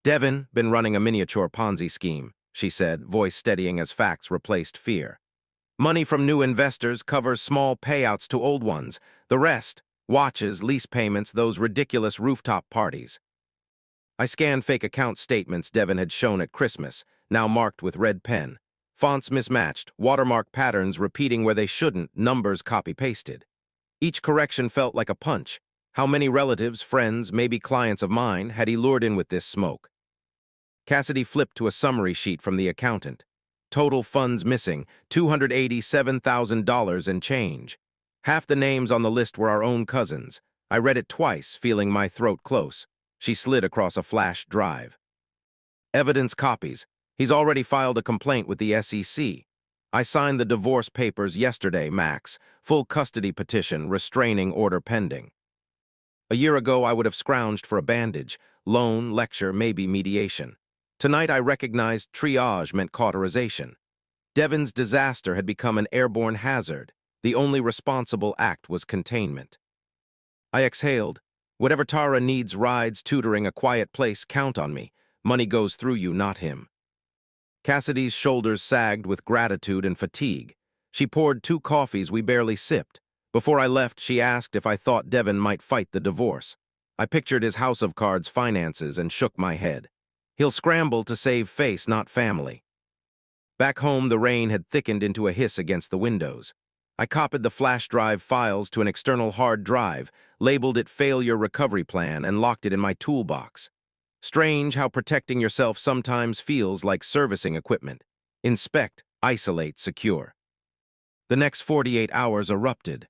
Devin, been running a miniature Ponzi scheme, she said, voice steadying as facts replaced fear. Money from new investors covers small payouts to old ones. The rest, watches, lease payments, those ridiculous rooftop parties. I scanned fake account statements Devin had shown at Christmas, now marked with red pen. Fonts mismatched, watermark patterns repeating where they shouldn't, numbers copy-pasted. Each correction felt like a punch. How many relatives, friends, maybe clients of mine had he lured in with this smoke? Cassidy flipped to a summary sheet from the accountant. Total funds missing, $287,000 and change. Half the names on the list were our own cousins. I read it twice, feeling my throat close. She slid across a flash drive. Evidence copies. He's already filed a complaint with the SEC. I signed the divorce papers yesterday, Max. Full custody petition, restraining order pending. A year ago, I would have scrounged for a bandage, loan, lecture, maybe mediation. Tonight, I recognized triage meant cauterization. Devin's disaster had become an airborne hazard. The only responsible act was containment. I exhaled. Whatever Tara needs, rides, tutoring, a quiet place, count on me. Money goes through you, not him. Cassidy's shoulders sagged with gratitude and fatigue. She poured 2 coffees we barely sipped. Before I left, she asked if I thought Devin might fight the divorce. I pictured his house of cards finances and shook my head. He'll scramble to save face, not family. Back home, the rain had thickened into a hiss against the windows. I copied the flash drive files to an external hard drive, labeled it Failure Recovery Plan, and locked it in my toolbox. Strange how protecting yourself sometimes feels like servicing equipment. Inspect, isolate, secure. The next 48 hours erupted.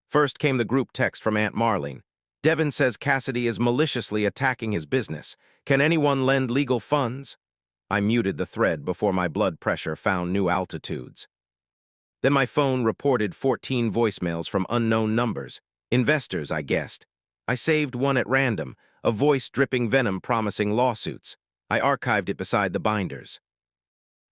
First came the group text from Aunt Marlene. Devin says Cassidy is maliciously attacking his business. Can anyone lend legal funds? I muted the thread before my blood pressure found new altitudes. Then my phone reported 14 voicemails from unknown numbers. Investors, I guessed. I saved one at random, a voice dripping venom promising lawsuits. I archived it beside the binders.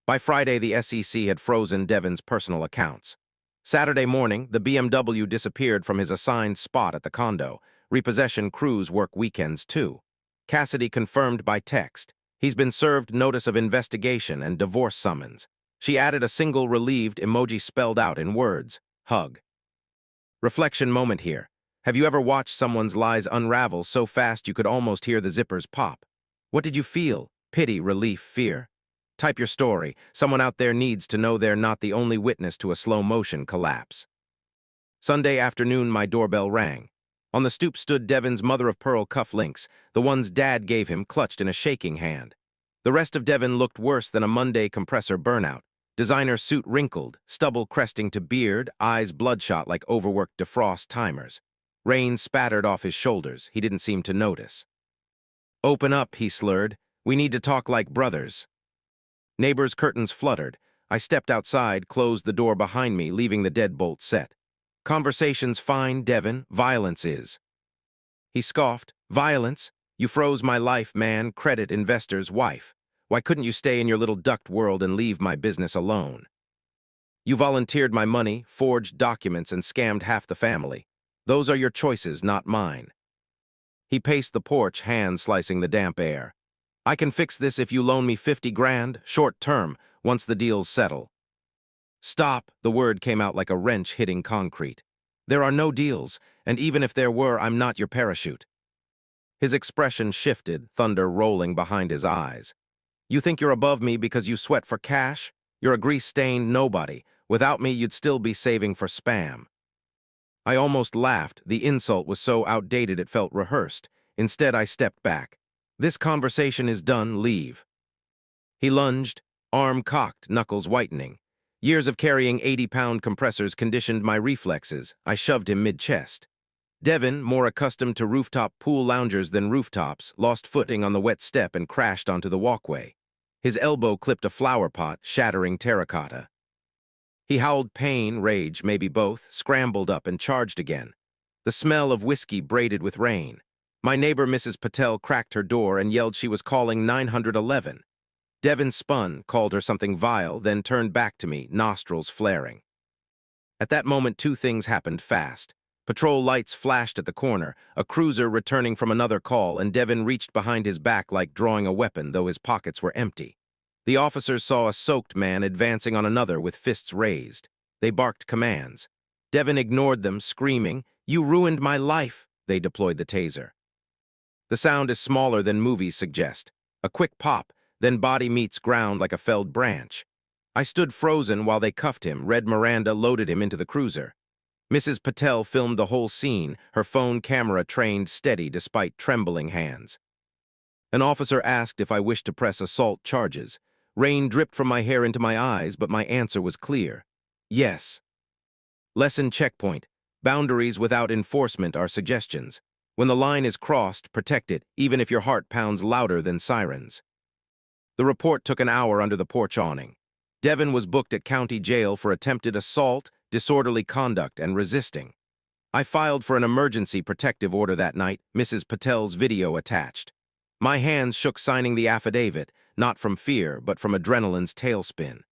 By Friday, the SEC had frozen Devin's personal accounts. Saturday morning, the BMW disappeared from his assigned spot at the condo. Repossession crews work weekends, too. Cassidy confirmed by text. He's been served notice of investigation and divorce summons. She added a single relieved emoji spelled out in words. Hug. Reflection moment here. Have you ever watched someone's lies unravel so fast you could almost hear the zippers pop? What did you feel? Pity, relief, fear? Type your story. Someone out there needs to know they're not the only witness to a slow-motion collapse. Sunday afternoon, my doorbell rang. On the stoop stood Devin's mother-of-pearl cufflinks, the ones Dad gave him clutched in a shaking hand. The rest of Devin looked worse than a Monday compressor burnout. Designer suit wrinkled, stubble cresting to beard, eyes bloodshot like overworked defrost timers. Rain spattered off his shoulders. He didn't seem to notice. "Open up," he slurred. "We need to talk like brothers." Neighbors' curtains fluttered. I stepped outside, closed the door behind me, leaving the deadbolt set. "Conversation's fine, Devin. Violence is." He scoffed. "Violence? You froze my life, man. Credit investor's wife. Why couldn't you stay in your little duct world and leave my business alone? You volunteered my money, forged documents, and scammed half the family. Those are your choices, not mine." He paced the porch, hands slicing the damp air. "I can fix this if you loan me 50 grand, short term, once the deals settle." "Stop," the word came out like a wrench hitting concrete. "There are no deals, and even if there were, I'm not your parachute." His expression shifted, thunder rolling behind his eyes. "You think you're above me because you sweat for cash? You're a grease-stained nobody. Without me, you'd still be saving for spam." I almost laughed. The insult was so outdated it felt rehearsed. Instead, I stepped back. "This conversation is done. Leave." He lunged, arm cocked, knuckles whitening. Years of carrying 80-pound compressors conditioned my reflexes. I shoved him mid-chest. Devin, more accustomed to rooftop pool loungers than rooftops, lost footing on the wet step and crashed onto the walkway. His elbow clipped a flower pot, shattering terracotta. He howled pain, rage, maybe both, scrambled up and charged again. The smell of whiskey braided with rain. My neighbor, Mrs. Patel, cracked her door and yelled she was calling 911. Devin spun, called her something vile, then turned back to me, nostrils flaring. At that moment, two things happened fast. Patrol lights flashed at the corner, a cruiser returning from another call, and Devin reached behind his back like drawing a weapon, though his pockets were empty. The officers saw a soaked man advancing on another with fists raised. They barked commands. Devin ignored them, screaming, "You ruined my life!" They deployed the taser. The sound is smaller than movies suggest. A quick pop, then body meets ground like a felled branch. I stood frozen while they cuffed him. Red Miranda loaded him into the cruiser. Mrs. Patel filmed the whole scene, her phone camera trained steady despite trembling hands. An officer asked if I wished to press assault charges. Rain dripped from my hair into my eyes, but my answer was clear. Yes. Lesson checkpoint. Boundaries without enforcement are suggestions. When the line is crossed, protect it, even if your heart pounds louder than sirens. The report took an hour under the porch awning. Devin was booked at county jail for attempted assault, disorderly conduct, and resisting. I filed for an emergency protective order that night, Mrs. Patel's video attached. My hands shook signing the affidavit, not from fear, but from adrenaline's tailspin.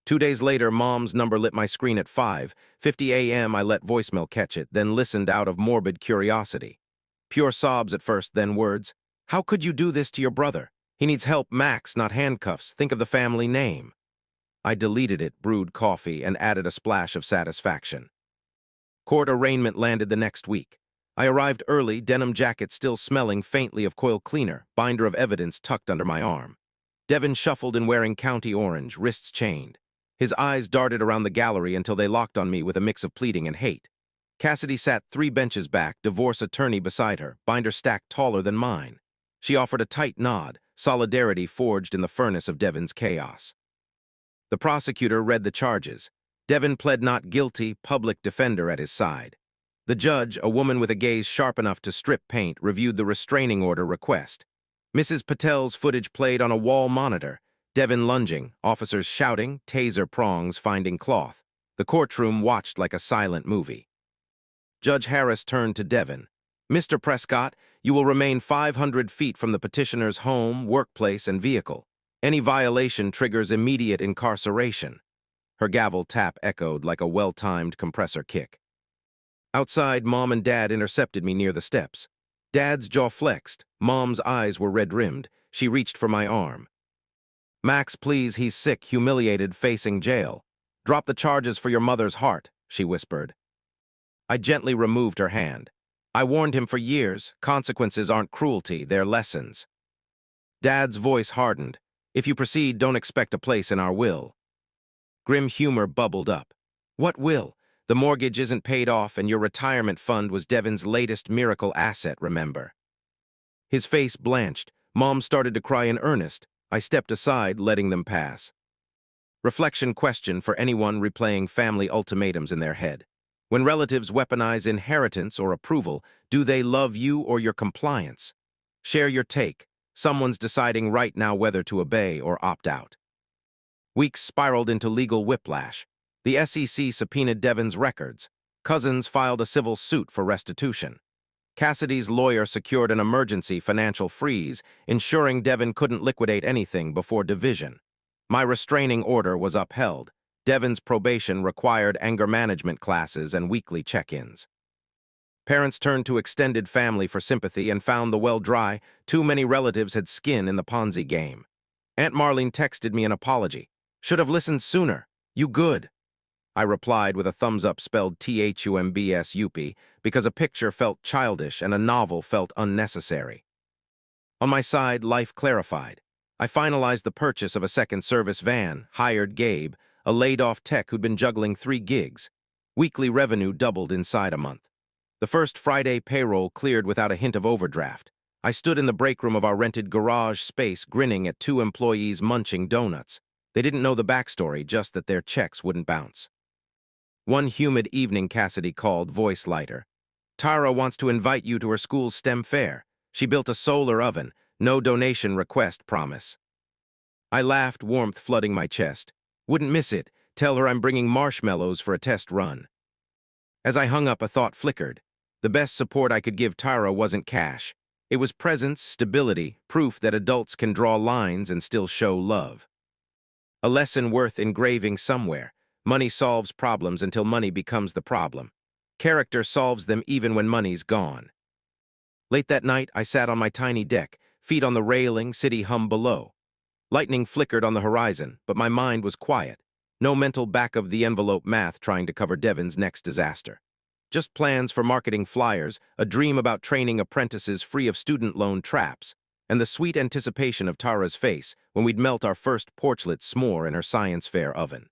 2 days later, Mom's number lit my screen at 5:50 a.m. I let voicemail catch it, then listened out of morbid curiosity. Pure sobs at first, then words. "How could you do this to your brother? He needs help, Max, not handcuffs. Think of the family name." I deleted it, brewed coffee, and added a splash of satisfaction. Court arraignment landed the next week. I arrived early, denim jacket still smelling faintly of coil cleaner, binder of evidence tucked under my arm. Devin shuffled in wearing county orange, wrists chained. His eyes darted around the gallery until they locked on me with a mix of pleading and hate. Cassidy sat 3 benches back, divorce attorney beside her, binder stacked taller than mine. She offered a tight nod, solidarity forged in the furnace of Devin's chaos. The prosecutor read the charges. Devin pled not guilty, public defender at his side. The judge, a woman with a gaze sharp enough to strip paint, reviewed the restraining order request. Mrs. Patel's footage played on a wall monitor. Devin lunging, officers shouting, taser prongs finding cloth. The courtroom watched like a silent movie. Judge Harris turned to Devin. "Mr. Prescott, you will remain 500 feet from the petitioner's home, workplace, and vehicle. Any violation triggers immediate incarceration." Her gavel tap echoed like a well-timed compressor kick. Outside, Mom and Dad intercepted me near the steps. Dad's jaw flexed. Mom's eyes were red-rimmed. She reached for my arm. "Max, please, he's sick, humiliated, facing jail. Drop the charges for your mother's heart," she whispered. I gently removed her hand. "I warned him for years. Consequences aren't cruelty, they're lessons." Dad's voice hardened. "If you proceed, don't expect a place in our will." Grim humor bubbled up. "What will? The mortgage isn't paid off and your retirement fund was Devin's latest miracle asset, remember? His face blanched. Mom started to cry in earnest. I stepped aside, letting them pass. Reflection question for anyone replaying family ultimatums in their head. When relatives weaponize inheritance or approval, do they love you or your compliance? Share your take. Someone's deciding right now whether to obey or opt out. Weeks spiraled into legal whiplash. The SEC subpoenaed Devin's records. Cousins filed a civil suit for restitution. Cassidy's lawyer secured an emergency financial freeze, ensuring Devin couldn't liquidate anything before division. My restraining order was upheld. Devin's probation required anger management classes and weekly check-ins. Parents turned to extended family for sympathy and found the well dry. Too many relatives had skin in the Ponzi game. Aunt Marlene texted me an apology. "Should have listened sooner. You good?" I replied with a thumbs-up spelled THUMBSUP because a picture felt childish and a novel felt unnecessary. On my side, life clarified. I finalized the purchase of a second service van, hired Gabe, a laid-off tech who'd been juggling 3 gigs. Weekly revenue doubled inside a month. The first Friday payroll cleared without a hint of overdraft. I stood in the break room of our rented garage space grinning at 2 employees munching donuts. They didn't know the backstory, just that their checks wouldn't bounce. One humid evening, Cassidy called, voice lighter. "Tara wants to invite you to her school's STEM fair. She built a solar oven. No donation request, promise." I laughed, warmth flooding my chest. "Wouldn't miss it. Tell her I'm bringing marshmallows for a test run." As I hung up, a thought flickered. The best support I could give Tara wasn't cash. It was presence, stability, proof that adults can draw lines and still show love. A lesson worth engraving somewhere. Money solves problems until money becomes the problem. Character solves them even when money's gone. Late that night, I sat on my tiny deck, feet on the railing, city hum below. Lightning flickered on the horizon, but my mind was quiet. No mental back-of-the-envelope math trying to cover Devin's next disaster. Just plans for marketing flyers, a dream about training apprentices free of student loan traps, and the sweet anticipation of Tara's face when we'd melt our first porchlet s'more in her science fair oven.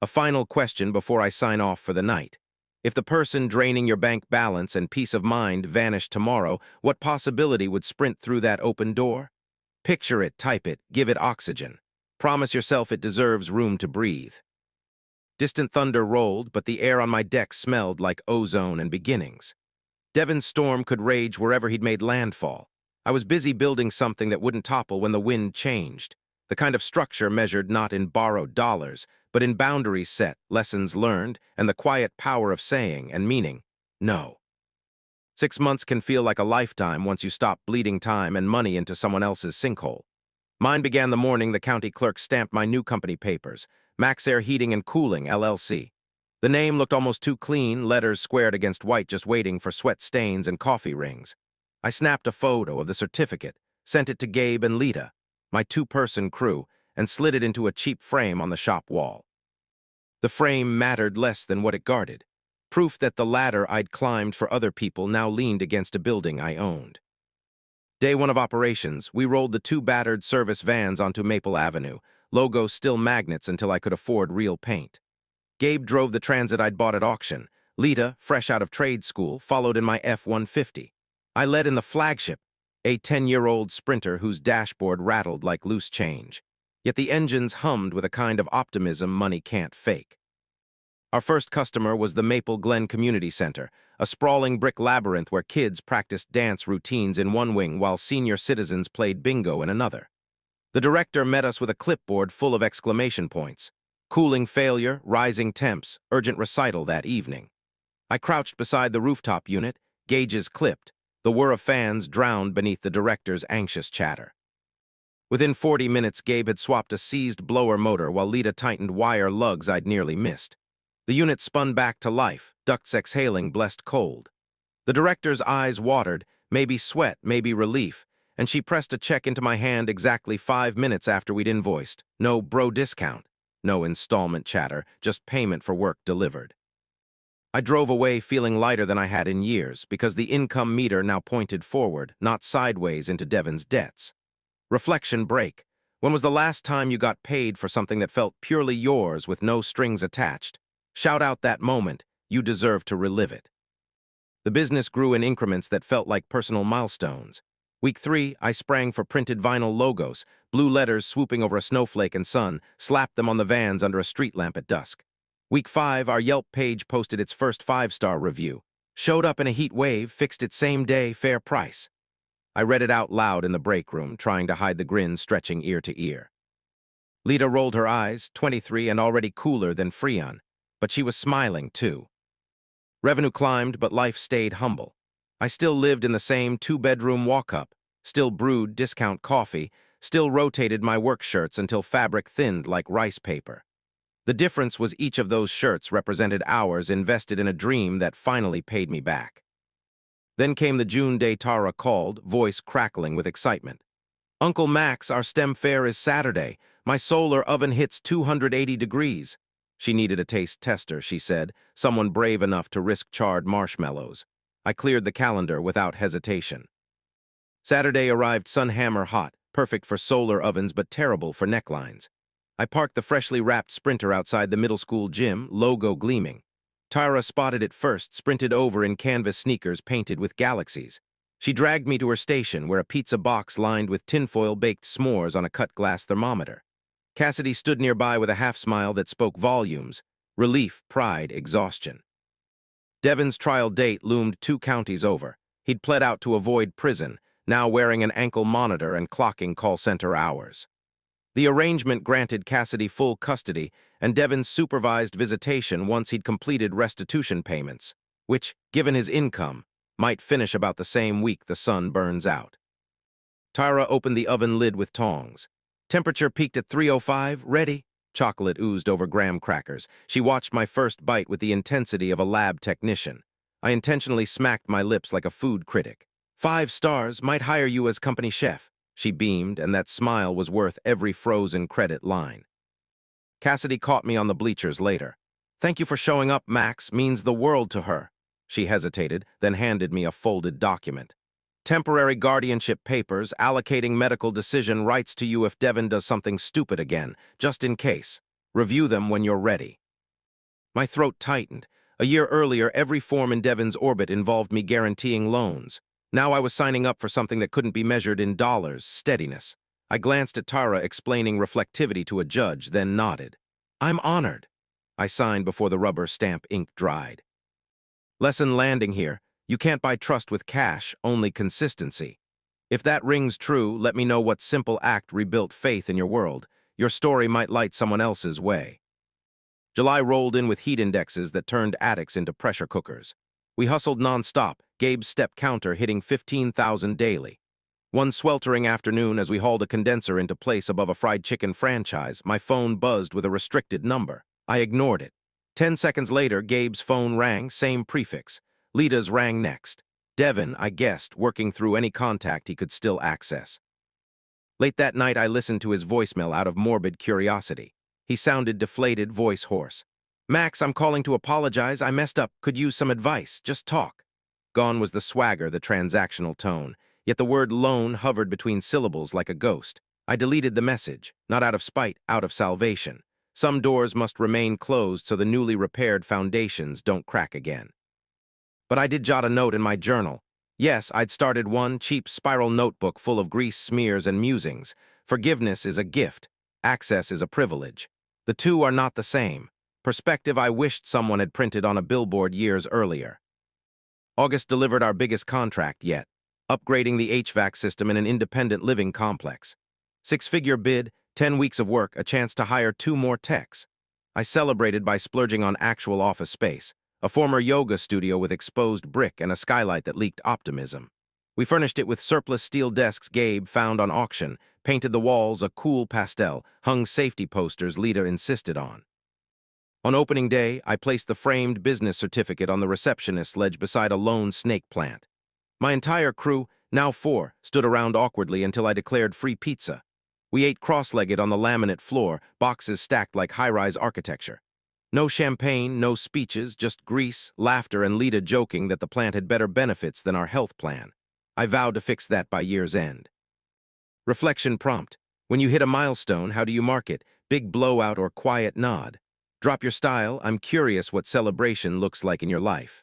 A final question before I sign off for the night. If the person draining your bank balance and peace of mind vanished tomorrow, what possibility would sprint through that open door? Picture it, type it, give it oxygen. Promise yourself it deserves room to breathe. Distant thunder rolled, but the air on my deck smelled like ozone and beginnings. Devin's storm could rage wherever he'd made landfall. I was busy building something that wouldn't topple when the wind changed. The kind of structure measured not in borrowed dollars, but in boundaries set, lessons learned, and the quiet power of saying and meaning, no. 6 months can feel like a lifetime once you stop bleeding time and money into someone else's sinkhole. Mine began the morning the county clerk stamped my new company papers, Max Air Heating and Cooling, LLC. The name looked almost too clean, letters squared against white just waiting for sweat stains and coffee rings. I snapped a photo of the certificate, sent it to Gabe and Lita, my 2-person crew, and slid it into a cheap frame on the shop wall. The frame mattered less than what it guarded. Proof that the ladder I'd climbed for other people now leaned against a building I owned. Day 1 of operations, we rolled the 2 battered service vans onto Maple Avenue, logos still magnets until I could afford real paint. Gabe drove the Transit I'd bought at auction. Lita, fresh out of trade school, followed in my F-150. I led in the flagship, a 10-year-old Sprinter whose dashboard rattled like loose change. Yet the engines hummed with a kind of optimism money can't fake. Our first customer was the Maple Glen Community Center, a sprawling brick labyrinth where kids practiced dance routines in one wing while senior citizens played bingo in another. The director met us with a clipboard full of exclamation points. Cooling failure, rising temps, urgent recital that evening. I crouched beside the rooftop unit, gauges clipped, the whir of fans drowned beneath the director's anxious chatter. Within 40 minutes, Gabe had swapped a seized blower motor while Lita tightened wire lugs I'd nearly missed. The unit spun back to life, ducts exhaling blessed cold. The director's eyes watered, maybe sweat, maybe relief, and she pressed a check into my hand exactly 5 minutes after we'd invoiced. No bro discount, no installment chatter, just payment for work delivered. I drove away feeling lighter than I had in years because the income meter now pointed forward, not sideways into Devin's debts. Reflection break. When was the last time you got paid for something that felt purely yours with no strings attached? Shout out that moment. You deserve to relive it. The business grew in increments that felt like personal milestones. Week 3, I sprang for printed vinyl logos, blue letters swooping over a snowflake and sun, slapped them on the vans under a street lamp at dusk. Week 5, our Yelp page posted its first 5-star review. Showed up in a heat wave, fixed it same day, fair price. I read it out loud in the break room, trying to hide the grin stretching ear to ear. Lita rolled her eyes, 23 and already cooler than Freon, but she was smiling too. Revenue climbed, but life stayed humble. I still lived in the same 2-bedroom walk-up, still brewed discount coffee, still rotated my work shirts until fabric thinned like rice paper. The difference was each of those shirts represented hours invested in a dream that finally paid me back. Then came the June day Tara called, voice crackling with excitement. "Uncle Max, our STEM fair is Saturday. My solar oven hits 280 degrees. She needed a taste tester, she said, someone brave enough to risk charred marshmallows. I cleared the calendar without hesitation. Saturday arrived sunhammer hot, perfect for solar ovens but terrible for necklines. I parked the freshly wrapped Sprinter outside the middle school gym, logo gleaming. Tyra spotted it first, sprinted over in canvas sneakers painted with galaxies. She dragged me to her station where a pizza box lined with tinfoil-baked s'mores on a cut glass thermometer. Cassidy stood nearby with a half-smile that spoke volumes. Relief, pride, exhaustion. Devin's trial date loomed 2 counties over. He'd pled out to avoid prison, now wearing an ankle monitor and clocking call center hours. The arrangement granted Cassidy full custody and Devin supervised visitation once he'd completed restitution payments, which, given his income, might finish about the same week the sun burns out. Tyra opened the oven lid with tongs. Temperature peaked at 305, ready. Chocolate oozed over graham crackers. She watched my first bite with the intensity of a lab technician. I intentionally smacked my lips like a food critic. 5 stars, might hire you as company chef. She beamed, and that smile was worth every frozen credit line. Cassidy caught me on the bleachers later. "Thank you for showing up, Max, means the world to her." She hesitated, then handed me a folded document. "Temporary guardianship papers allocating medical decision rights to you if Devin does something stupid again, just in case. Review them when you're ready." My throat tightened. A year earlier, every form in Devin's orbit involved me guaranteeing loans. Now I was signing up for something that couldn't be measured in dollars, steadiness. I glanced at Tara explaining reflectivity to a judge, then nodded. "I'm honored." I signed before the rubber stamp ink dried. Lesson landing here. You can't buy trust with cash, only consistency. If that rings true, let me know what simple act rebuilt faith in your world. Your story might light someone else's way. July rolled in with heat indexes that turned attics into pressure cookers. We hustled nonstop, Gabe's step counter hitting 15,000 daily. One sweltering afternoon as we hauled a condenser into place above a fried chicken franchise, my phone buzzed with a restricted number. I ignored it. 10 seconds later, Gabe's phone rang, same prefix. Lita's rang next. Devin, I guessed, working through any contact he could still access. Late that night, I listened to his voicemail out of morbid curiosity. He sounded deflated, voice hoarse. "Max, I'm calling to apologize. I messed up. Could use some advice. Just talk." Gone was the swagger, the transactional tone. Yet the word loan hovered between syllables like a ghost. I deleted the message, not out of spite, out of salvation. Some doors must remain closed so the newly repaired foundations don't crack again. But I did jot a note in my journal. Yes, I'd started one cheap spiral notebook full of grease smears and musings. Forgiveness is a gift. Access is a privilege. The two are not the same. Perspective I wished someone had printed on a billboard years earlier. August delivered our biggest contract yet, upgrading the HVAC system in an independent living complex. 6-figure bid, 10 weeks of work, a chance to hire 2 more techs. I celebrated by splurging on actual office space, a former yoga studio with exposed brick and a skylight that leaked optimism. We furnished it with surplus steel desks Gabe found on auction, painted the walls a cool pastel, hung safety posters Lita insisted on. On opening day, I placed the framed business certificate on the receptionist's ledge beside a lone snake plant. My entire crew, now 4, stood around awkwardly until I declared free pizza. We ate cross-legged on the laminate floor, boxes stacked like high-rise architecture. No champagne, no speeches, just grease, laughter, and Lita joking that the plant had better benefits than our health plan. I vowed to fix that by year's end. Reflection prompt. When you hit a milestone, how do you mark it? Big blowout or quiet nod? Drop your style, I'm curious what celebration looks like in your life.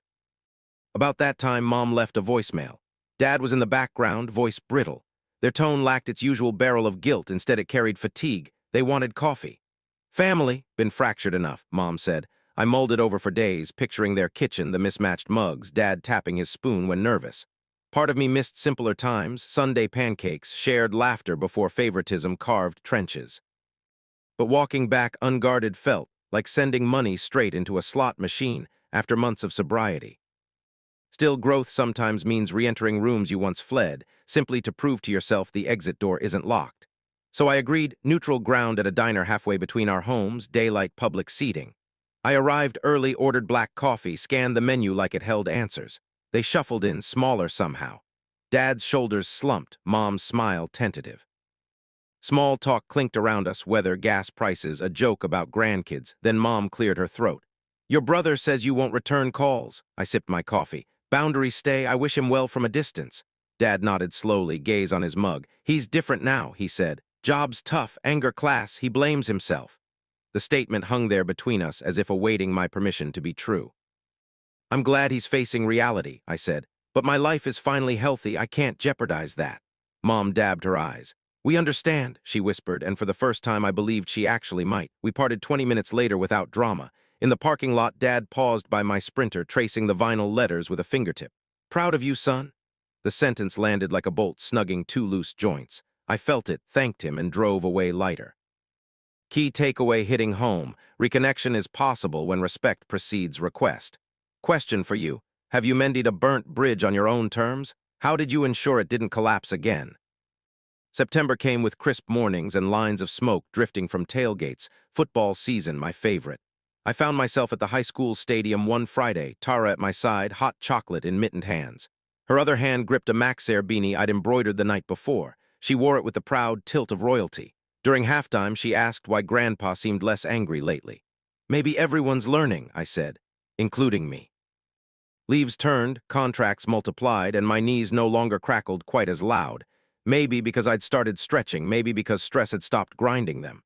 About that time, Mom left a voicemail. Dad was in the background, voice brittle. Their tone lacked its usual barrel of guilt, instead it carried fatigue. They wanted coffee. Family, been fractured enough, Mom said. I mulled it over for days, picturing their kitchen, the mismatched mugs, Dad tapping his spoon when nervous. Part of me missed simpler times, Sunday pancakes, shared laughter before favoritism carved trenches. But walking back unguarded felt like sending money straight into a slot machine after months of sobriety. Still, growth sometimes means re-entering rooms you once fled, simply to prove to yourself the exit door isn't locked. So I agreed, neutral ground at a diner halfway between our homes, daylight public seating. I arrived early, ordered black coffee, scanned the menu like it held answers. They shuffled in, smaller somehow. Dad's shoulders slumped, Mom's smile tentative. Small talk clinked around us, weather, gas prices, a joke about grandkids, then Mom cleared her throat. Your brother says you won't return calls. I sipped my coffee. Boundaries stay, I wish him well from a distance. Dad nodded slowly, gaze on his mug. He's different now, he said. Job's tough, anger class, he blames himself. The statement hung there between us as if awaiting my permission to be true. I'm glad he's facing reality, I said. But my life is finally healthy, I can't jeopardize that. Mom dabbed her eyes. We understand, she whispered, and for the first time I believed she actually might. We parted 20 minutes later without drama. In the parking lot, Dad paused by my Sprinter, tracing the vinyl letters with a fingertip. Proud of you, son? The sentence landed like a bolt, snugging two loose joints. I felt it, thanked him, and drove away lighter. Key takeaway hitting home. Reconnection is possible when respect precedes request. Question for you. Have you mended a burnt bridge on your own terms? How did you ensure it didn't collapse again? September came with crisp mornings and lines of smoke drifting from tailgates. Football season, my favorite. I found myself at the high school stadium one Friday, Tara at my side, hot chocolate in mittened hands. Her other hand gripped a Maxair beanie I'd embroidered the night before. She wore it with the proud tilt of royalty. During halftime, she asked why Grandpa seemed less angry lately. Maybe everyone's learning, I said, including me. Leaves turned, contracts multiplied, and my knees no longer crackled quite as loud. Maybe because I'd started stretching, maybe because stress had stopped grinding them.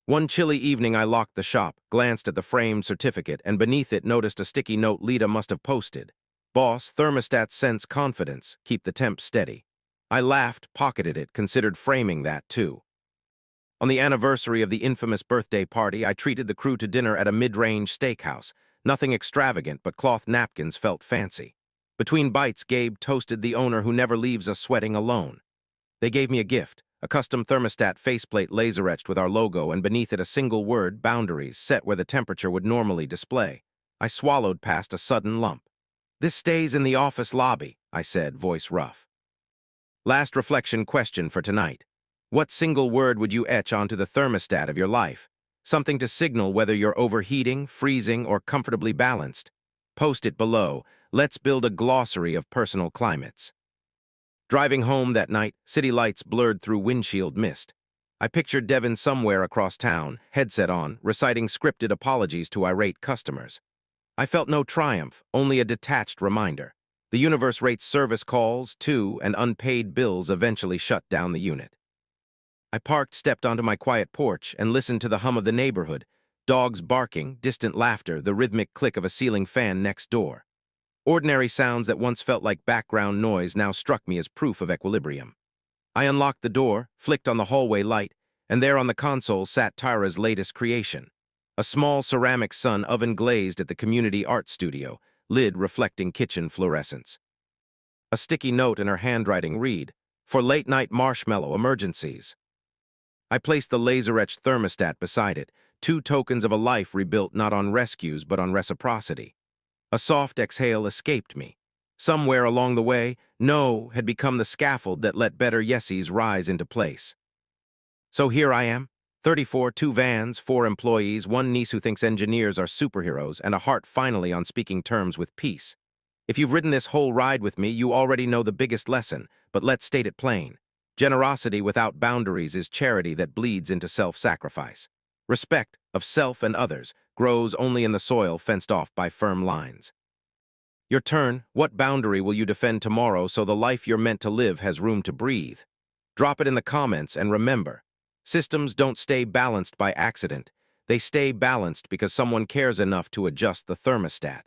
One chilly evening, I locked the shop, glanced at the framed certificate, and beneath it noticed a sticky note Lita must have posted. Boss, thermostat sense confidence, keep the temp steady. I laughed, pocketed it, considered framing that too. On the anniversary of the infamous birthday party, I treated the crew to dinner at a mid-range steakhouse. Nothing extravagant, but cloth napkins felt fancy. Between bites, Gabe toasted the owner who never leaves us sweating alone. They gave me a gift, a custom thermostat faceplate laser-etched with our logo, and beneath it a single word, boundaries, set where the temperature would normally display. I swallowed past a sudden lump. This stays in the office lobby, I said, voice rough. Last reflection question for tonight. What single word would you etch onto the thermostat of your life? Something to signal whether you're overheating, freezing, or comfortably balanced. Post it below. Let's build a glossary of personal climates. Driving home that night, city lights blurred through windshield mist. I pictured Devin somewhere across town, headset on, reciting scripted apologies to irate customers. I felt no triumph, only a detached reminder. The universe rates service calls, too, and unpaid bills eventually shut down the unit. I parked, stepped onto my quiet porch, and listened to the hum of the neighborhood. Dogs barking, distant laughter, the rhythmic click of a ceiling fan next door. Ordinary sounds that once felt like background noise now struck me as proof of equilibrium. I unlocked the door, flicked on the hallway light, and there on the console sat Tyra's latest creation. A small ceramic sun oven glazed at the community art studio, lid reflecting kitchen fluorescence. A sticky note in her handwriting read, "For late-night marshmallow emergencies." I placed the laser-etched thermostat beside it, two tokens of a life rebuilt not on rescues but on reciprocity. A soft exhale escaped me. Somewhere along the way, no had become the scaffold that let better yeses rise into place. So here I am, 34, 2 vans, 4 employees, one niece who thinks engineers are superheroes, and a heart finally on speaking terms with peace. If you've ridden this whole ride with me, you already know the biggest lesson, but let's state it plain. Generosity without boundaries is charity that bleeds into self-sacrifice. Respect of self and others grows only in the soil fenced off by firm lines. Your turn. What boundary will you defend tomorrow so the life you're meant to live has room to breathe? Drop it in the comments, and remember, systems don't stay balanced by accident. They stay balanced because someone cares enough to adjust the thermostat.